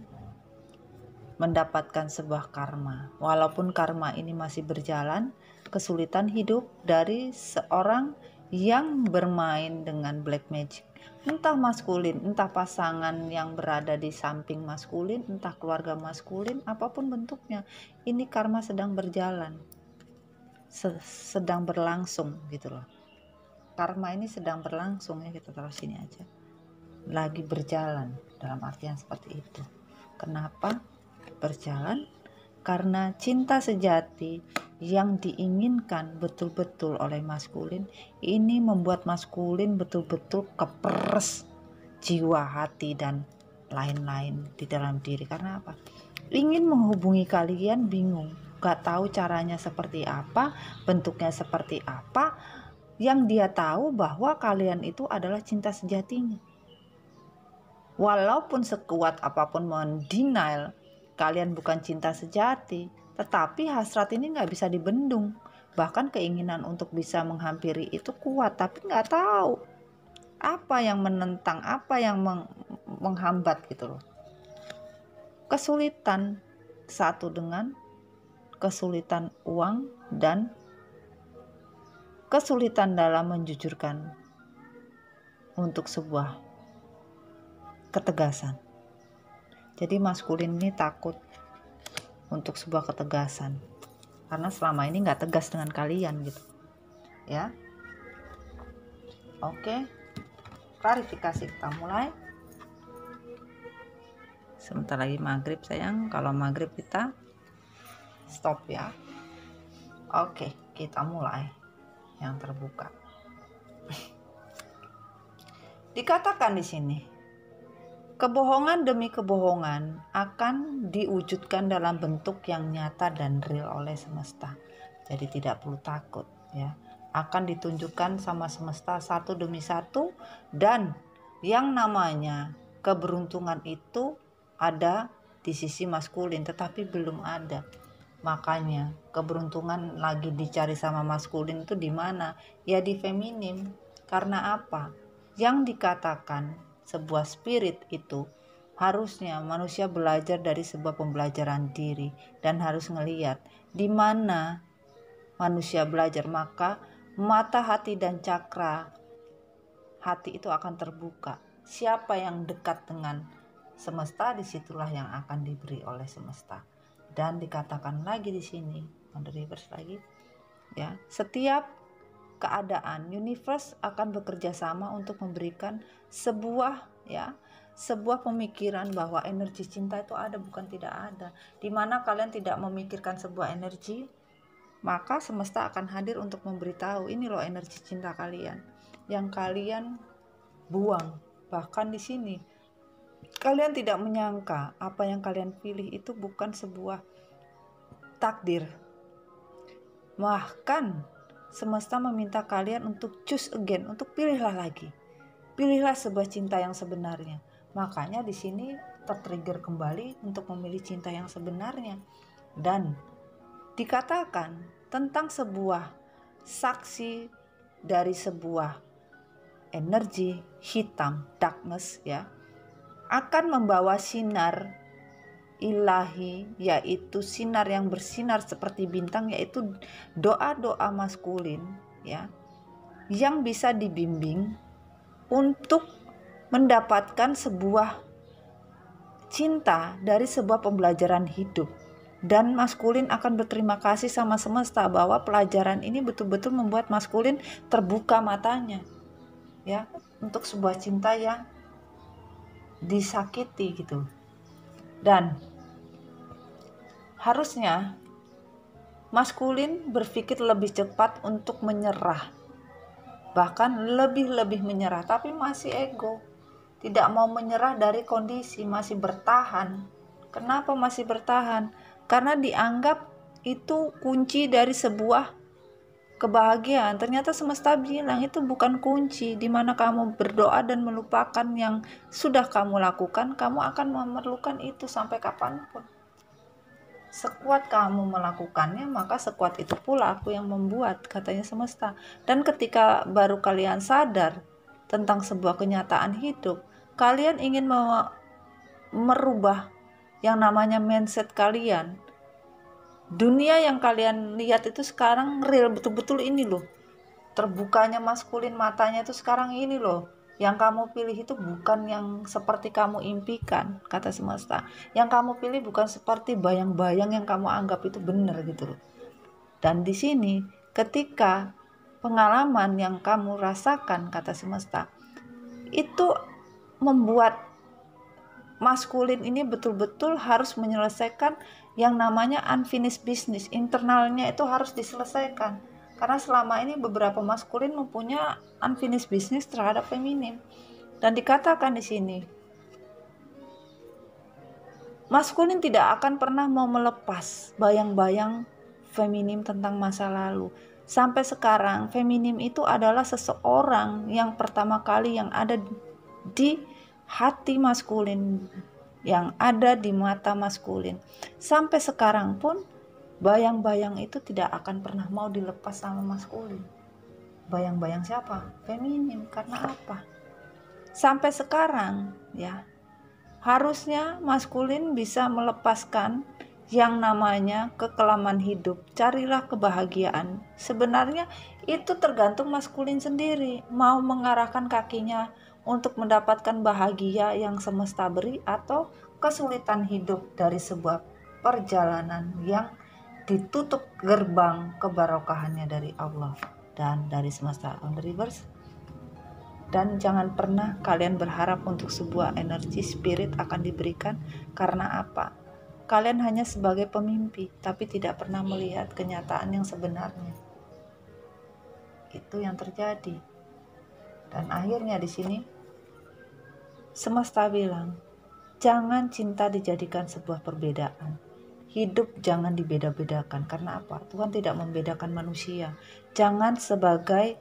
mendapatkan sebuah karma. Walaupun karma ini masih berjalan, kesulitan hidup dari seorang yang bermain dengan black magic. Entah maskulin, entah pasangan yang berada di samping maskulin, entah keluarga maskulin, apapun bentuknya, ini karma sedang berjalan, sedang berlangsung gitu loh. Karma ini sedang berlangsung, ya kita taruh sini aja, lagi berjalan, dalam artian seperti itu. Kenapa berjalan? Karena cinta sejati yang diinginkan betul-betul oleh maskulin ini membuat maskulin betul-betul keperes jiwa, hati, dan lain-lain di dalam diri. Karena apa? Ingin menghubungi kalian, bingung, gak tahu caranya seperti apa, bentuknya seperti apa. Yang dia tahu bahwa kalian itu adalah cinta sejatinya. Walaupun sekuat apapun mendenial kalian bukan cinta sejati, tetapi hasrat ini nggak bisa dibendung. Bahkan keinginan untuk bisa menghampiri itu kuat, tapi nggak tahu apa yang menentang, apa yang menghambat gitu loh. Kesulitan satu dengan kesulitan uang dan kesulitan dalam menjujurkan untuk sebuah ketegasan. Jadi maskulin ini takut untuk sebuah ketegasan karena selama ini nggak tegas dengan kalian gitu, ya. Oke, klarifikasi kita mulai. Sebentar lagi maghrib sayang, kalau maghrib kita stop ya. Oke, kita mulai yang terbuka. Dikatakan di sini, kebohongan demi kebohongan akan diwujudkan dalam bentuk yang nyata dan real oleh semesta. Jadi tidak perlu takut ya. Akan ditunjukkan sama semesta satu demi satu, dan yang namanya keberuntungan itu ada di sisi maskulin tetapi belum ada. Makanya keberuntungan lagi dicari sama maskulin itu di mana? Ya di feminim. Karena apa? Yang dikatakan sebuah spirit itu harusnya manusia belajar dari sebuah pembelajaran diri dan harus ngelihat di mana manusia belajar, maka mata hati dan cakra hati itu akan terbuka. Siapa yang dekat dengan semesta, disitulah yang akan diberi oleh semesta. Dan dikatakan lagi di sini, on the reverse lagi, ya, setiap keadaan universe akan bekerja sama untuk memberikan sebuah pemikiran bahwa energi cinta itu ada, bukan tidak ada. Dimana kalian tidak memikirkan sebuah energi, maka semesta akan hadir untuk memberitahu, ini loh energi cinta kalian yang kalian buang. Bahkan di sini kalian tidak menyangka apa yang kalian pilih itu bukan sebuah takdir. Bahkan semesta meminta kalian untuk choose again, untuk pilihlah lagi. Pilihlah sebuah cinta yang sebenarnya. Makanya di sini tertrigger kembali untuk memilih cinta yang sebenarnya. Dan dikatakan tentang sebuah saksi dari sebuah energi hitam, darkness ya, akan membawa sinar ilahi, yaitu sinar yang bersinar seperti bintang, yaitu doa-doa maskulin ya, yang bisa dibimbing untuk mendapatkan sebuah cinta dari sebuah pembelajaran hidup. Dan maskulin akan berterima kasih sama semesta bahwa pelajaran ini betul-betul membuat maskulin terbuka matanya ya, untuk sebuah cinta yang disakiti gitu. Dan harusnya maskulin berpikir lebih cepat untuk menyerah, bahkan lebih menyerah, tapi masih ego, tidak mau menyerah dari kondisi, masih bertahan. Kenapa masih bertahan? Karena dianggap itu kunci dari sebuah kebahagiaan. Ternyata semesta bilang itu bukan kunci. Dimana kamu berdoa dan melupakan yang sudah kamu lakukan, kamu akan memerlukan itu sampai kapanpun. Sekuat kamu melakukannya, maka sekuat itu pula aku yang membuat, katanya semesta. Dan ketika baru kalian sadar tentang sebuah kenyataan hidup, kalian ingin merubah yang namanya mindset kalian. Dunia yang kalian lihat itu sekarang real, betul-betul ini loh. Terbukanya maskulin matanya itu sekarang ini loh. Yang kamu pilih itu bukan yang seperti kamu impikan, kata semesta. Yang kamu pilih bukan seperti bayang-bayang yang kamu anggap itu benar gitu loh. Dan di sini ketika pengalaman yang kamu rasakan, kata semesta, itu membuat maskulin ini betul-betul harus menyelesaikan yang namanya unfinished business. Internalnya itu harus diselesaikan. Karena selama ini beberapa maskulin mempunyai unfinished business terhadap feminim. Dan dikatakan di sini, maskulin tidak akan pernah mau melepas bayang-bayang feminim tentang masa lalu. Sampai sekarang feminim itu adalah seseorang yang pertama kali yang ada di hati maskulin, yang ada di mata maskulin. Sampai sekarang pun bayang-bayang itu tidak akan pernah mau dilepas sama maskulin. Bayang-bayang siapa? Feminim. Karena apa? Sampai sekarang ya, harusnya maskulin bisa melepaskan yang namanya kekelaman hidup. Carilah kebahagiaan. Sebenarnya itu tergantung maskulin sendiri, mau mengarahkan kakinya untuk mendapatkan bahagia yang semesta beri, atau kesulitan hidup dari sebuah perjalanan yang ditutup gerbang kebarokahannya dari Allah dan dari semesta. On the reverse. Dan jangan pernah kalian berharap untuk sebuah energi spirit akan diberikan. Karena apa? Kalian hanya sebagai pemimpi, tapi tidak pernah melihat kenyataan yang sebenarnya. Itu yang terjadi. Dan akhirnya di sini Semesta bilang, jangan cinta dijadikan sebuah perbedaan. Hidup jangan dibeda-bedakan. Karena apa? Tuhan tidak membedakan manusia. Jangan sebagai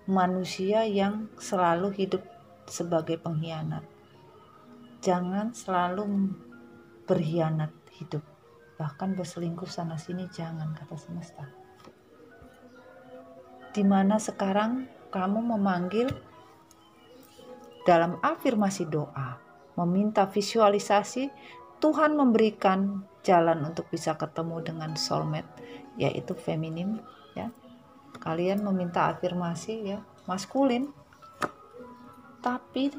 manusia yang selalu hidup sebagai pengkhianat. Jangan selalu berkhianat hidup. Bahkan berselingkuh sana sini jangan, kata semesta. Dimana sekarang kamu memanggil dalam afirmasi doa, meminta visualisasi, Tuhan memberikan jalan untuk bisa ketemu dengan soulmate, yaitu feminim, ya. Kalian meminta afirmasi, ya, maskulin. Tapi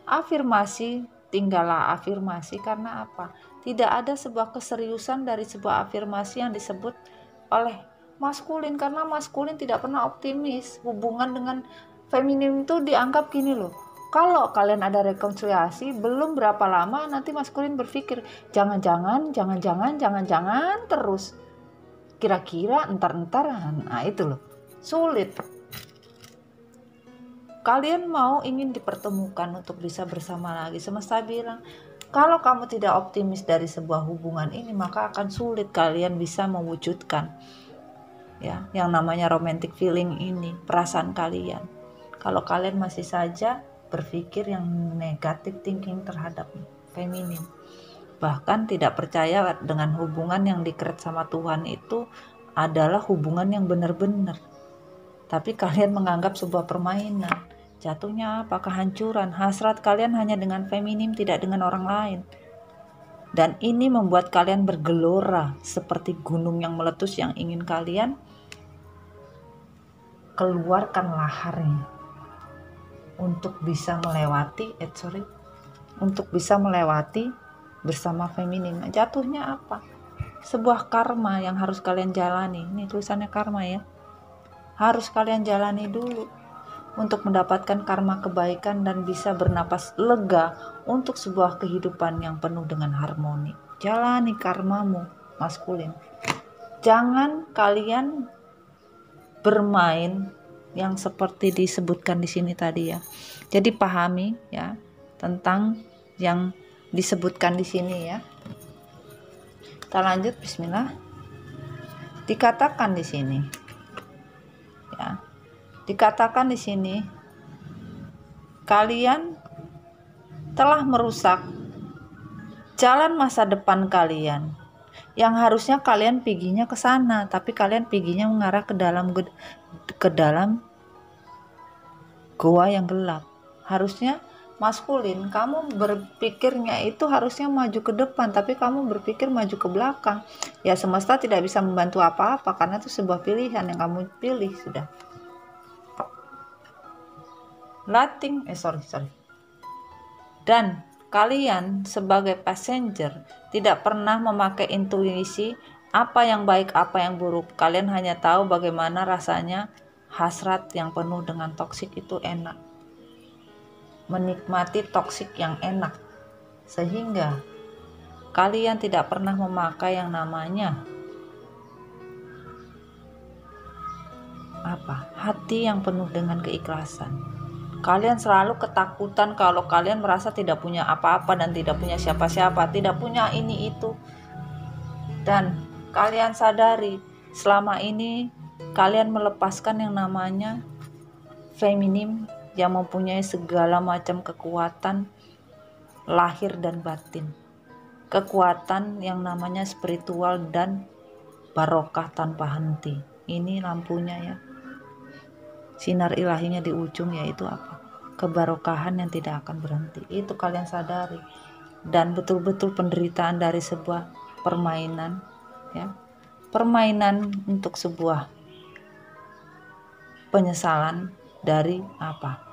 afirmasi tinggallah afirmasi, karena apa? Tidak ada sebuah keseriusan dari sebuah afirmasi yang disebut oleh maskulin, karena maskulin tidak pernah optimis. Hubungan dengan feminim itu dianggap gini loh, kalau kalian ada rekonsiliasi, belum berapa lama nanti maskulin berpikir, jangan-jangan terus. Kira-kira entar-entar, nah itu loh, sulit. Kalian ingin dipertemukan untuk bisa bersama lagi. Semesta bilang, kalau kamu tidak optimis dari sebuah hubungan ini, maka akan sulit kalian bisa mewujudkan, ya, yang namanya romantic feeling ini, perasaan kalian. Kalau kalian masih saja berpikir yang negatif thinking terhadap feminim, bahkan tidak percaya dengan hubungan yang di-create sama Tuhan itu adalah hubungan yang benar-benar, tapi kalian menganggap sebuah permainan. Jatuhnya apa? Kehancuran. Hasrat kalian hanya dengan feminim, tidak dengan orang lain. Dan ini membuat kalian bergelora seperti gunung yang meletus yang ingin kalian keluarkan laharnya untuk bisa melewati bersama feminim. Jatuhnya apa? Sebuah karma yang harus kalian jalani. Ini tulisannya karma, ya. Harus kalian jalani dulu untuk mendapatkan karma kebaikan dan bisa bernapas lega untuk sebuah kehidupan yang penuh dengan harmoni. Jalani karmamu, maskulin. Jangan kalian bermain yang seperti disebutkan di sini tadi, ya. Jadi pahami, ya, tentang yang disebutkan di sini, ya. Kita lanjut, bismillah. Dikatakan di sini, ya. Dikatakan di sini, kalian telah merusak jalan masa depan kalian. Yang harusnya kalian piginya ke sana, tapi kalian piginya mengarah ke dalam goa yang gelap. Harusnya maskulin, kamu berpikirnya itu harusnya maju ke depan, tapi kamu berpikir maju ke belakang. Ya, semesta tidak bisa membantu apa-apa karena itu sebuah pilihan yang kamu pilih sudah. Dan kalian sebagai passenger tidak pernah memakai intuisi apa yang baik, apa yang buruk. Kalian hanya tahu bagaimana rasanya hasrat yang penuh dengan toksik itu enak. Menikmati toksik yang enak. Sehingga kalian tidak pernah memakai yang namanya hati yang penuh dengan keikhlasan. Kalian selalu ketakutan kalau kalian merasa tidak punya apa-apa dan tidak punya siapa-siapa, tidak punya ini itu. Dan kalian sadari selama ini kalian melepaskan yang namanya feminim yang mempunyai segala macam kekuatan lahir dan batin. Kekuatan yang namanya spiritual dan barokah tanpa henti. Ini lampunya, ya. Sinar ilahinya di ujung, yaitu apa? Kebarokahan yang tidak akan berhenti. Itu kalian sadari. Dan betul-betul penderitaan dari sebuah permainan, ya. Permainan untuk sebuah penyesalan dari apa?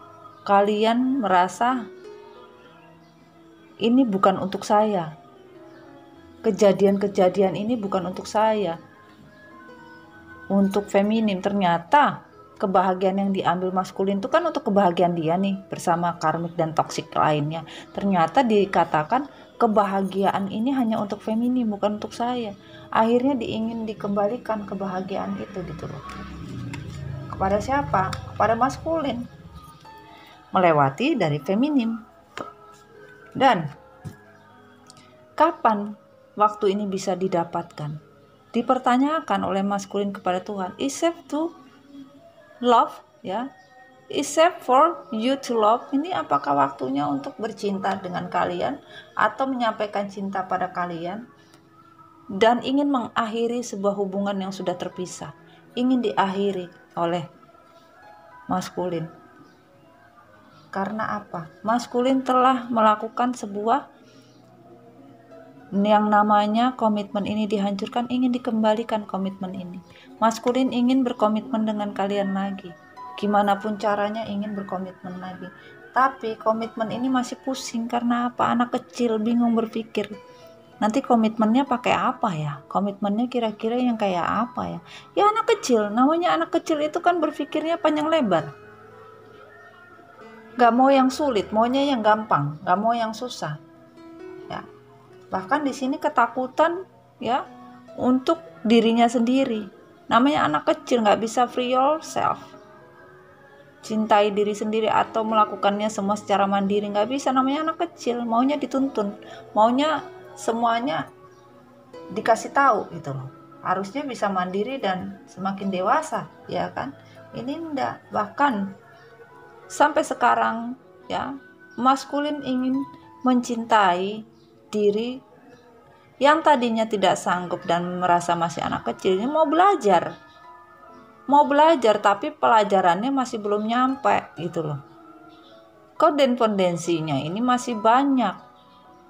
Kalian merasa ini bukan untuk saya. Kejadian-kejadian ini bukan untuk saya. Untuk feminim, ternyata kebahagiaan yang diambil maskulin itu kan untuk kebahagiaan dia nih bersama karmik dan toksik lainnya. Ternyata dikatakan kebahagiaan ini hanya untuk feminim, bukan untuk saya. Akhirnya ingin dikembalikan kebahagiaan itu gitu loh. Kepada siapa? Kepada maskulin. Melewati dari feminim. Dan kapan waktu ini bisa didapatkan? Dipertanyakan oleh maskulin kepada Tuhan. Is safe to love, ya? Is safe for you to love? Ini apakah waktunya untuk bercinta dengan kalian atau menyampaikan cinta pada kalian dan ingin mengakhiri sebuah hubungan yang sudah terpisah, ingin diakhiri oleh maskulin? Karena apa? Maskulin telah melakukan sebuah yang namanya komitmen ini dihancurkan, ingin dikembalikan komitmen ini. Maskulin ingin berkomitmen dengan kalian lagi, gimana pun caranya ingin berkomitmen lagi. Tapi komitmen ini masih pusing. Karena apa? Anak kecil bingung berpikir, nanti komitmennya pakai apa ya? Komitmennya kira-kira yang kayak apa ya? Ya anak kecil, namanya anak kecil itu kan berpikirnya panjang lebar. Gak mau yang sulit, maunya yang gampang, gak mau yang susah. Ya. Bahkan di sini ketakutan, ya, untuk dirinya sendiri. Namanya anak kecil, nggak bisa free yourself, cintai diri sendiri atau melakukannya semua secara mandiri, nggak bisa. Namanya anak kecil, maunya dituntun, maunya semuanya dikasih tahu gitu loh. Harusnya bisa mandiri dan semakin dewasa, ya kan? Ini enggak. Bahkan sampai sekarang, ya, maskulin ingin mencintai diri yang tadinya tidak sanggup dan merasa masih anak kecil. Ini mau belajar tapi pelajarannya masih belum nyampe gitu loh. Kodependensinya ini masih banyak,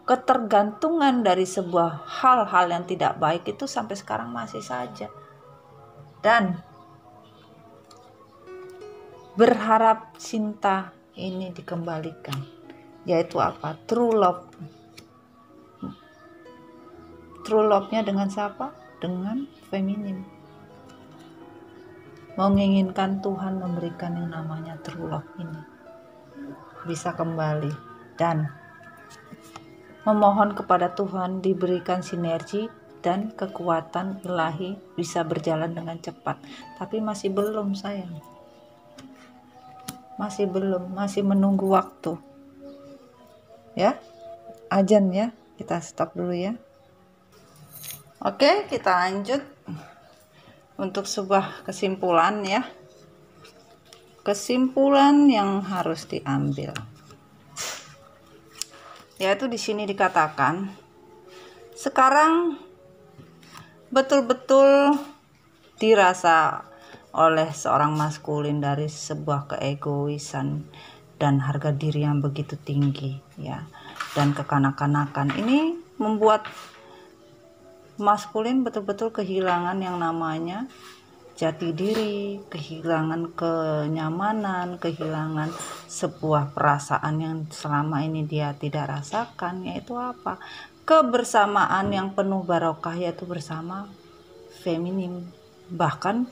ketergantungan dari sebuah hal-hal yang tidak baik itu sampai sekarang masih saja. Dan berharap cinta ini dikembalikan, yaitu apa? True love. True love-nya dengan siapa? Dengan feminim. Menginginkan Tuhan memberikan yang namanya true love ini bisa kembali, dan memohon kepada Tuhan diberikan sinergi dan kekuatan ilahi bisa berjalan dengan cepat. Tapi masih belum, sayang. Masih belum, masih menunggu waktu. Ya, azan ya, kita stop dulu ya. Oke, kita lanjut untuk sebuah kesimpulan ya. Kesimpulan yang harus diambil, yaitu di sini dikatakan, sekarang betul-betul dirasa oleh seorang maskulin dari sebuah keegoisan dan harga diri yang begitu tinggi, ya, dan kekanak-kanakan. Ini membuat maskulin betul-betul kehilangan yang namanya jati diri, kehilangan kenyamanan, kehilangan sebuah perasaan yang selama ini dia tidak rasakan, yaitu apa? Kebersamaan yang penuh barokah, yaitu bersama feminim. Bahkan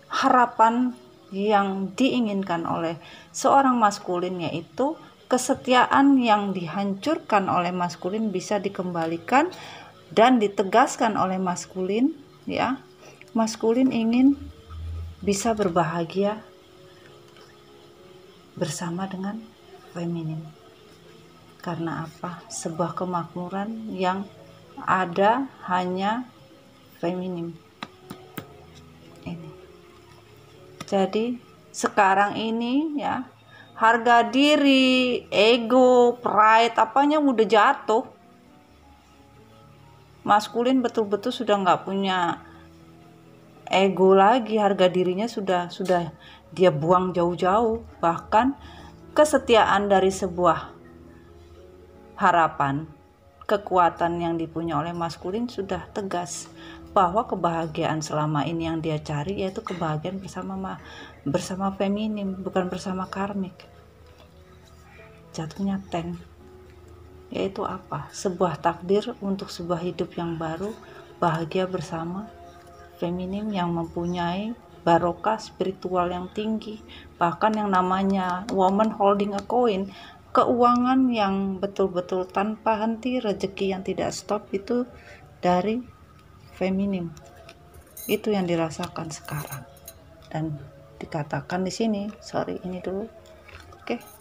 harapan yang diinginkan oleh seorang maskulin, yaitu kesetiaan yang dihancurkan oleh maskulin bisa dikembalikan dan ditegaskan oleh maskulin, ya. Maskulin ingin bisa berbahagia bersama dengan feminim. Karena apa? Sebuah kemakmuran yang ada hanya feminim. Ini. Jadi sekarang ini, ya, harga diri, ego, pride, apanya udah jatuh. Maskulin betul-betul sudah nggak punya ego lagi, harga dirinya sudah dia buang jauh-jauh. Bahkan kesetiaan dari sebuah harapan, kekuatan yang dipunya oleh maskulin sudah tegas bahwa kebahagiaan selama ini yang dia cari yaitu kebahagiaan bersama feminim, bukan bersama karmik. Jatuhnya tank. Yaitu apa? Sebuah takdir untuk sebuah hidup yang baru, bahagia bersama feminim yang mempunyai barokah spiritual yang tinggi. Bahkan yang namanya woman holding a coin, keuangan yang betul-betul tanpa henti, rezeki yang tidak stop, itu dari feminim. Itu yang dirasakan sekarang. Dan dikatakan di sini, sorry ini dulu. Oke.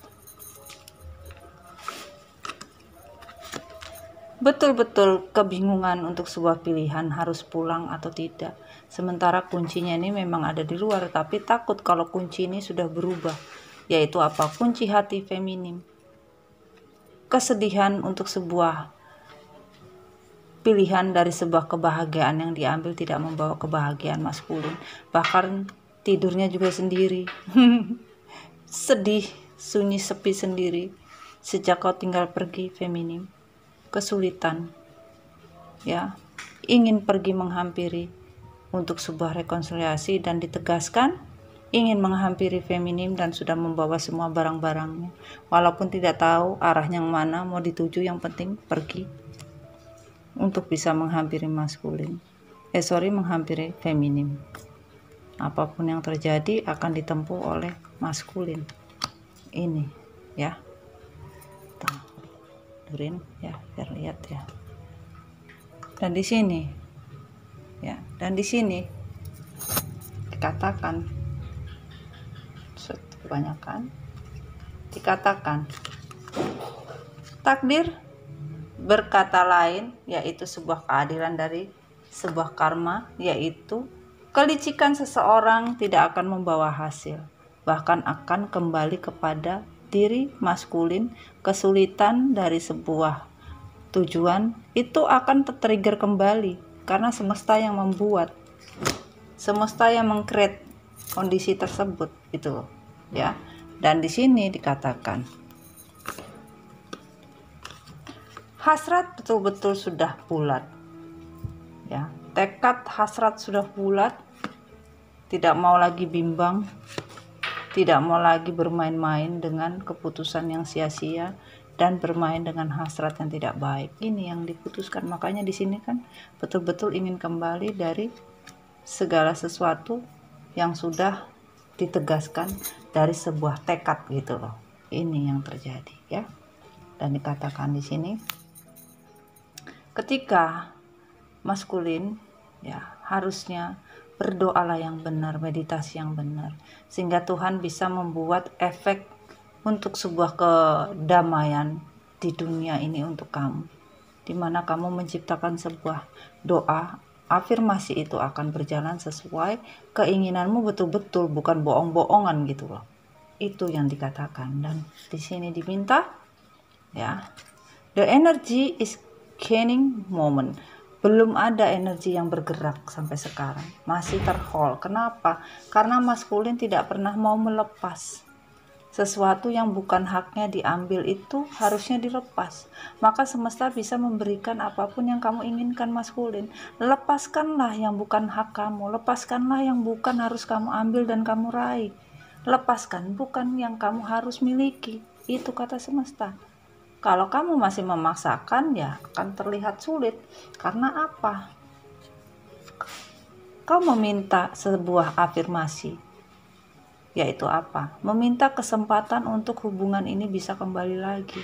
betul-betul kebingungan untuk sebuah pilihan harus pulang atau tidak. Sementara kuncinya ini memang ada di luar, tapi takut kalau kunci ini sudah berubah, yaitu apa? Kunci hati feminim. Kesedihan untuk sebuah pilihan dari sebuah kebahagiaan yang diambil tidak membawa kebahagiaan maskulin. Bahkan tidurnya juga sendiri. Sedih, sunyi, sepi sendiri. Sejak kau tinggal pergi feminim. Kesulitan, ya, ingin pergi menghampiri untuk sebuah rekonsiliasi dan ditegaskan, ingin menghampiri feminim dan sudah membawa semua barang-barangnya, walaupun tidak tahu arahnya yang mana mau dituju, yang penting pergi untuk bisa menghampiri maskulin, menghampiri feminim. Apapun yang terjadi akan ditempuh oleh maskulin. Ini, ya. Ya, biar lihat ya. Dan di sini dikatakan kebanyakan dikatakan takdir berkata lain, yaitu sebuah keadilan dari sebuah karma, yaitu kelicikan seseorang tidak akan membawa hasil, bahkan akan kembali kepada diri maskulin. Kesulitan dari sebuah tujuan itu akan tertrigger kembali karena semesta yang membuat, semesta yang meng-create kondisi tersebut, itu loh, ya. Dan di sini dikatakan hasrat betul-betul sudah bulat, ya. Tekad hasrat sudah bulat, tidak mau lagi bimbang, tidak mau lagi bermain-main dengan keputusan yang sia-sia dan bermain dengan hasrat yang tidak baik. Ini yang diputuskan. Makanya di sini kan betul-betul ingin kembali dari segala sesuatu yang sudah ditegaskan dari sebuah tekad, gitu loh. Ini yang terjadi, ya. Dan dikatakan di sini ketika maskulin, ya, harusnya berdoalah yang benar, meditasi yang benar, sehingga Tuhan bisa membuat efek untuk sebuah kedamaian di dunia ini untuk kamu, dimana kamu menciptakan sebuah doa, afirmasi itu akan berjalan sesuai keinginanmu betul-betul, bukan bohong-bohongan, gitu loh. Itu yang dikatakan. Dan di sini diminta, ya, the energy is gaining moment. Belum ada energi yang bergerak sampai sekarang, masih terhold. Kenapa? Karena maskulin tidak pernah mau melepas sesuatu yang bukan haknya diambil, itu harusnya dilepas. Maka semesta bisa memberikan apapun yang kamu inginkan maskulin. Lepaskanlah yang bukan hak kamu, lepaskanlah yang bukan harus kamu ambil dan kamu raih. Lepaskan bukan yang kamu harus miliki, itu kata semesta. Kalau kamu masih memaksakan, ya akan terlihat sulit. Karena apa? Kau meminta sebuah afirmasi, yaitu apa? Meminta kesempatan untuk hubungan ini bisa kembali lagi,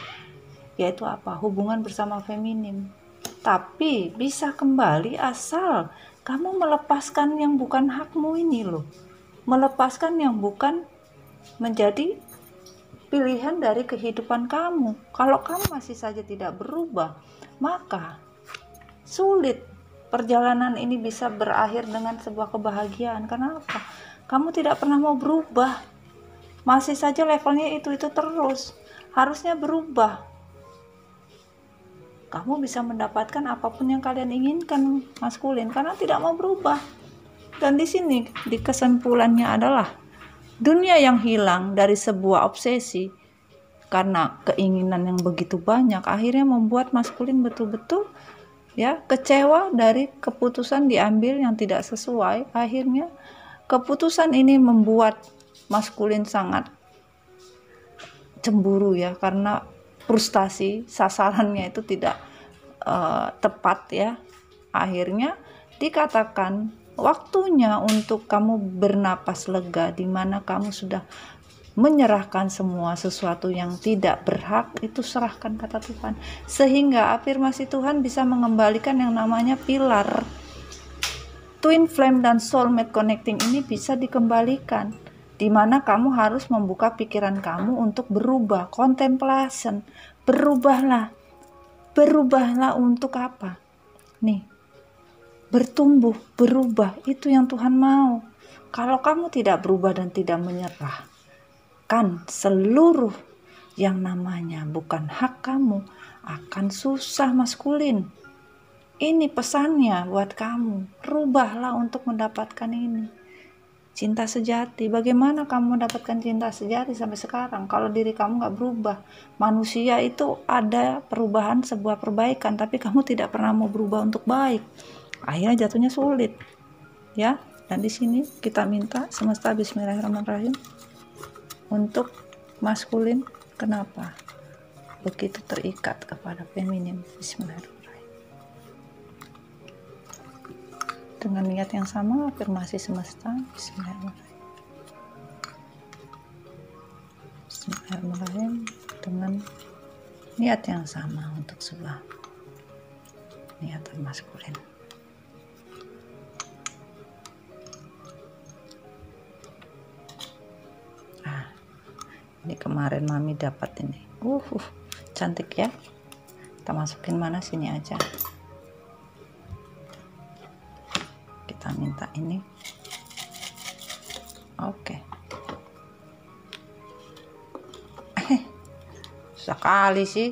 yaitu apa? Hubungan bersama feminim. Tapi bisa kembali asal kamu melepaskan yang bukan hakmu ini loh. Melepaskan yang bukan menjadi pilihan dari kehidupan kamu. Kalau kamu masih saja tidak berubah, maka sulit perjalanan ini bisa berakhir dengan sebuah kebahagiaan. Kenapa? Kamu tidak pernah mau berubah, masih saja levelnya itu terus. Harusnya berubah. Kamu bisa mendapatkan apapun yang kalian inginkan maskulin karena tidak mau berubah. Dan di sini di kesimpulannya adalah dunia yang hilang dari sebuah obsesi karena keinginan yang begitu banyak akhirnya membuat maskulin betul-betul, ya, kecewa dari keputusan diambil yang tidak sesuai. Akhirnya keputusan ini membuat maskulin sangat cemburu, ya, karena frustasi, sasarannya itu tidak tepat, ya. Akhirnya dikatakan waktunya untuk kamu bernapas lega, di mana kamu sudah menyerahkan semua sesuatu yang tidak berhak, itu serahkan, kata Tuhan. Sehingga afirmasi Tuhan bisa mengembalikan yang namanya pilar twin flame dan soulmate connecting ini bisa dikembalikan, di mana kamu harus membuka pikiran kamu untuk berubah, contemplation, berubahlah. Berubahlah untuk apa? Nih, bertumbuh, berubah, itu yang Tuhan mau. Kalau kamu tidak berubah dan tidak menyerahkan seluruh yang namanya bukan hak kamu, akan susah maskulin. Ini pesannya buat kamu, rubahlah untuk mendapatkan ini. Cinta sejati, bagaimana kamu mendapatkan cinta sejati sampai sekarang kalau diri kamu gak berubah? Manusia itu ada perubahan, sebuah perbaikan, tapi kamu tidak pernah mau berubah untuk baik. Akhirnya jatuhnya sulit, ya. Dan di sini kita minta semesta Bismillahirrahmanirrahim untuk maskulin. Kenapa begitu terikat kepada feminim? Bismillahirrahmanirrahim. Dengan niat yang sama, afirmasi semesta. Bismillahirrahmanirrahim. Bismillahirrahmanirrahim. Dengan niat yang sama untuk sebuah niatan maskulin. Ini kemarin mami dapat ini. Cantik ya. Kita masukin mana, sini aja. Kita minta ini. Oke. Susah kali sih.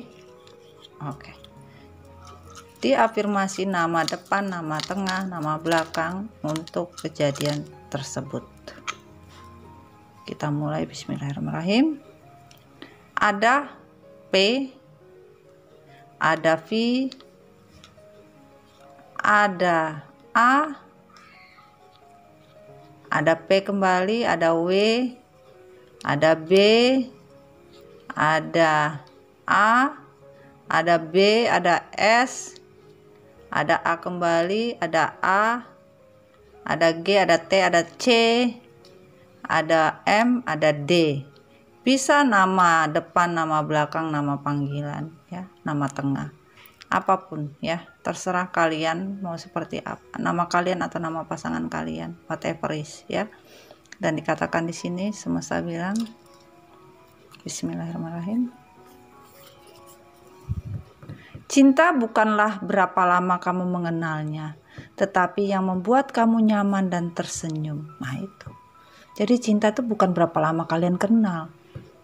Oke. Diafirmasi nama depan, nama tengah, nama belakang untuk kejadian tersebut. Kita mulai. Bismillahirrahmanirrahim. Ada P, ada V, ada A, ada P kembali, ada W, ada B, ada A, ada B, ada S, ada A kembali, ada A, ada G, ada T, ada C, ada M, ada D. Bisa nama depan, nama belakang, nama panggilan, ya, nama tengah, apapun ya, terserah kalian mau seperti apa, nama kalian atau nama pasangan kalian, whatever is ya. Dan dikatakan di sini semesta bilang Bismillahirrahmanirrahim. Cinta bukanlah berapa lama kamu mengenalnya, tetapi yang membuat kamu nyaman dan tersenyum. Nah itu. Jadi cinta itu bukan berapa lama kalian kenal,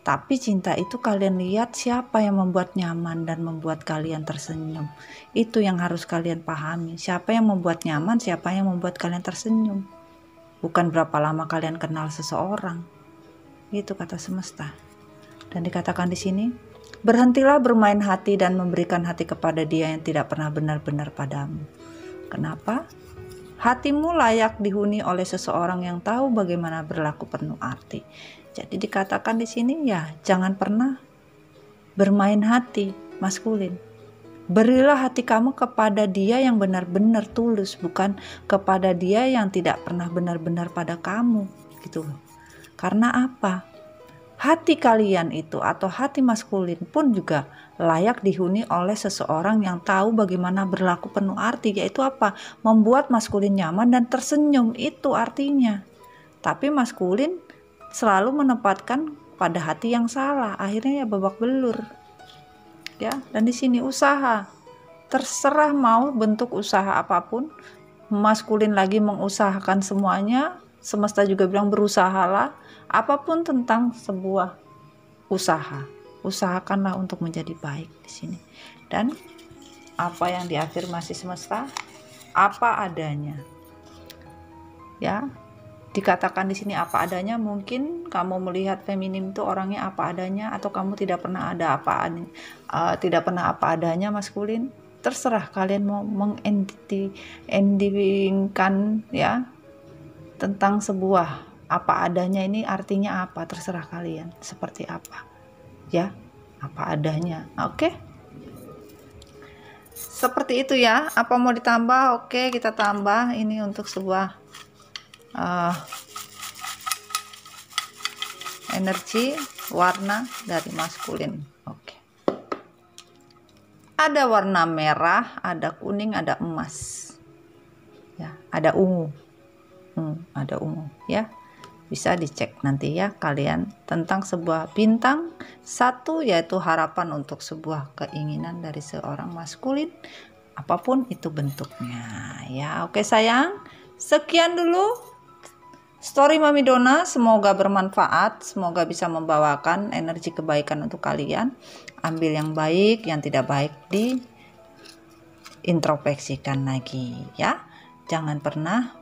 tapi cinta itu kalian lihat siapa yang membuat nyaman dan membuat kalian tersenyum. Itu yang harus kalian pahami. Siapa yang membuat nyaman, siapa yang membuat kalian tersenyum. Bukan berapa lama kalian kenal seseorang. Itu kata semesta. Dan dikatakan di sini, berhentilah bermain hati dan memberikan hati kepada dia yang tidak pernah benar-benar padamu. Kenapa? Hatimu layak dihuni oleh seseorang yang tahu bagaimana berlaku penuh arti. Jadi dikatakan di sini ya, jangan pernah bermain hati maskulin. Berilah hati kamu kepada dia yang benar-benar tulus, bukan kepada dia yang tidak pernah benar-benar pada kamu, gitu. Karena apa? Hati kalian itu atau hati maskulin pun juga layak dihuni oleh seseorang yang tahu bagaimana berlaku penuh arti, yaitu apa? Membuat maskulin nyaman dan tersenyum, itu artinya. Tapi maskulin selalu menempatkan pada hati yang salah, akhirnya ya babak belur. Ya, dan di sini usaha. Terserah mau bentuk usaha apapun, maskulin lagi mengusahakan semuanya, semesta juga bilang berusahalah, apapun tentang sebuah usaha. Usahakanlah untuk menjadi baik di sini. Dan apa yang diafirmasi semesta? Apa adanya. Ya. Dikatakan di sini apa adanya, mungkin kamu melihat feminim itu orangnya apa adanya, atau kamu tidak pernah ada tidak pernah apa adanya maskulin. Terserah kalian mau mengendingkan ya tentang sebuah apa adanya ini artinya apa, terserah kalian seperti apa ya, apa adanya. Oke. Seperti itu ya. Apa mau ditambah? Oke, kita tambah ini untuk sebuah energi warna dari maskulin. Oke. Ada warna merah, ada kuning, ada emas. Ya, ada ungu. Ada ungu ya. bisa dicek nanti ya kalian tentang sebuah bintang 1, yaitu harapan untuk sebuah keinginan dari seorang maskulin apapun itu bentuknya ya. Oke sayang, sekian dulu story Mami Dona, semoga bermanfaat, semoga bisa membawakan energi kebaikan untuk kalian. Ambil yang baik, yang tidak baik diintrospeksikan lagi ya. Jangan pernah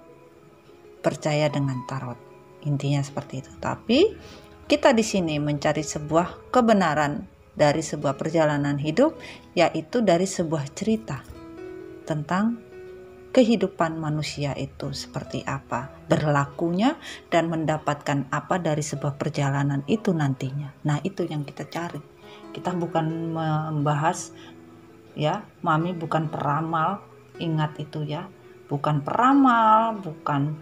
percaya dengan tarot. Intinya seperti itu. Tapi kita di sini mencari sebuah kebenaran dari sebuah perjalanan hidup, yaitu dari sebuah cerita tentang kehidupan manusia itu seperti apa berlakunya dan mendapatkan apa dari sebuah perjalanan itu nantinya. Nah, itu yang kita cari. Kita bukan membahas ya, Mami bukan peramal, ingat itu ya. Bukan peramal, bukan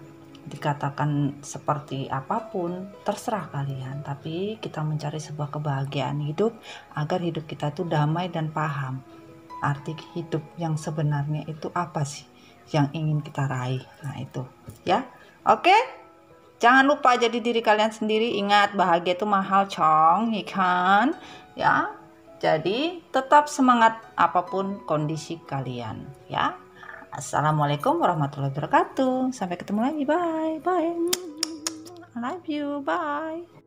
dikatakan seperti apapun, terserah kalian. Tapi kita mencari sebuah kebahagiaan hidup agar hidup kita itu damai dan paham arti hidup yang sebenarnya itu apa sih yang ingin kita raih. Nah itu ya. Oke, jangan lupa jadi diri kalian sendiri. Ingat, bahagia itu mahal cong, ikan ya. Jadi tetap semangat apapun kondisi kalian ya. Assalamualaikum warahmatullahi wabarakatuh. Sampai ketemu lagi. Bye bye. I love you. Bye.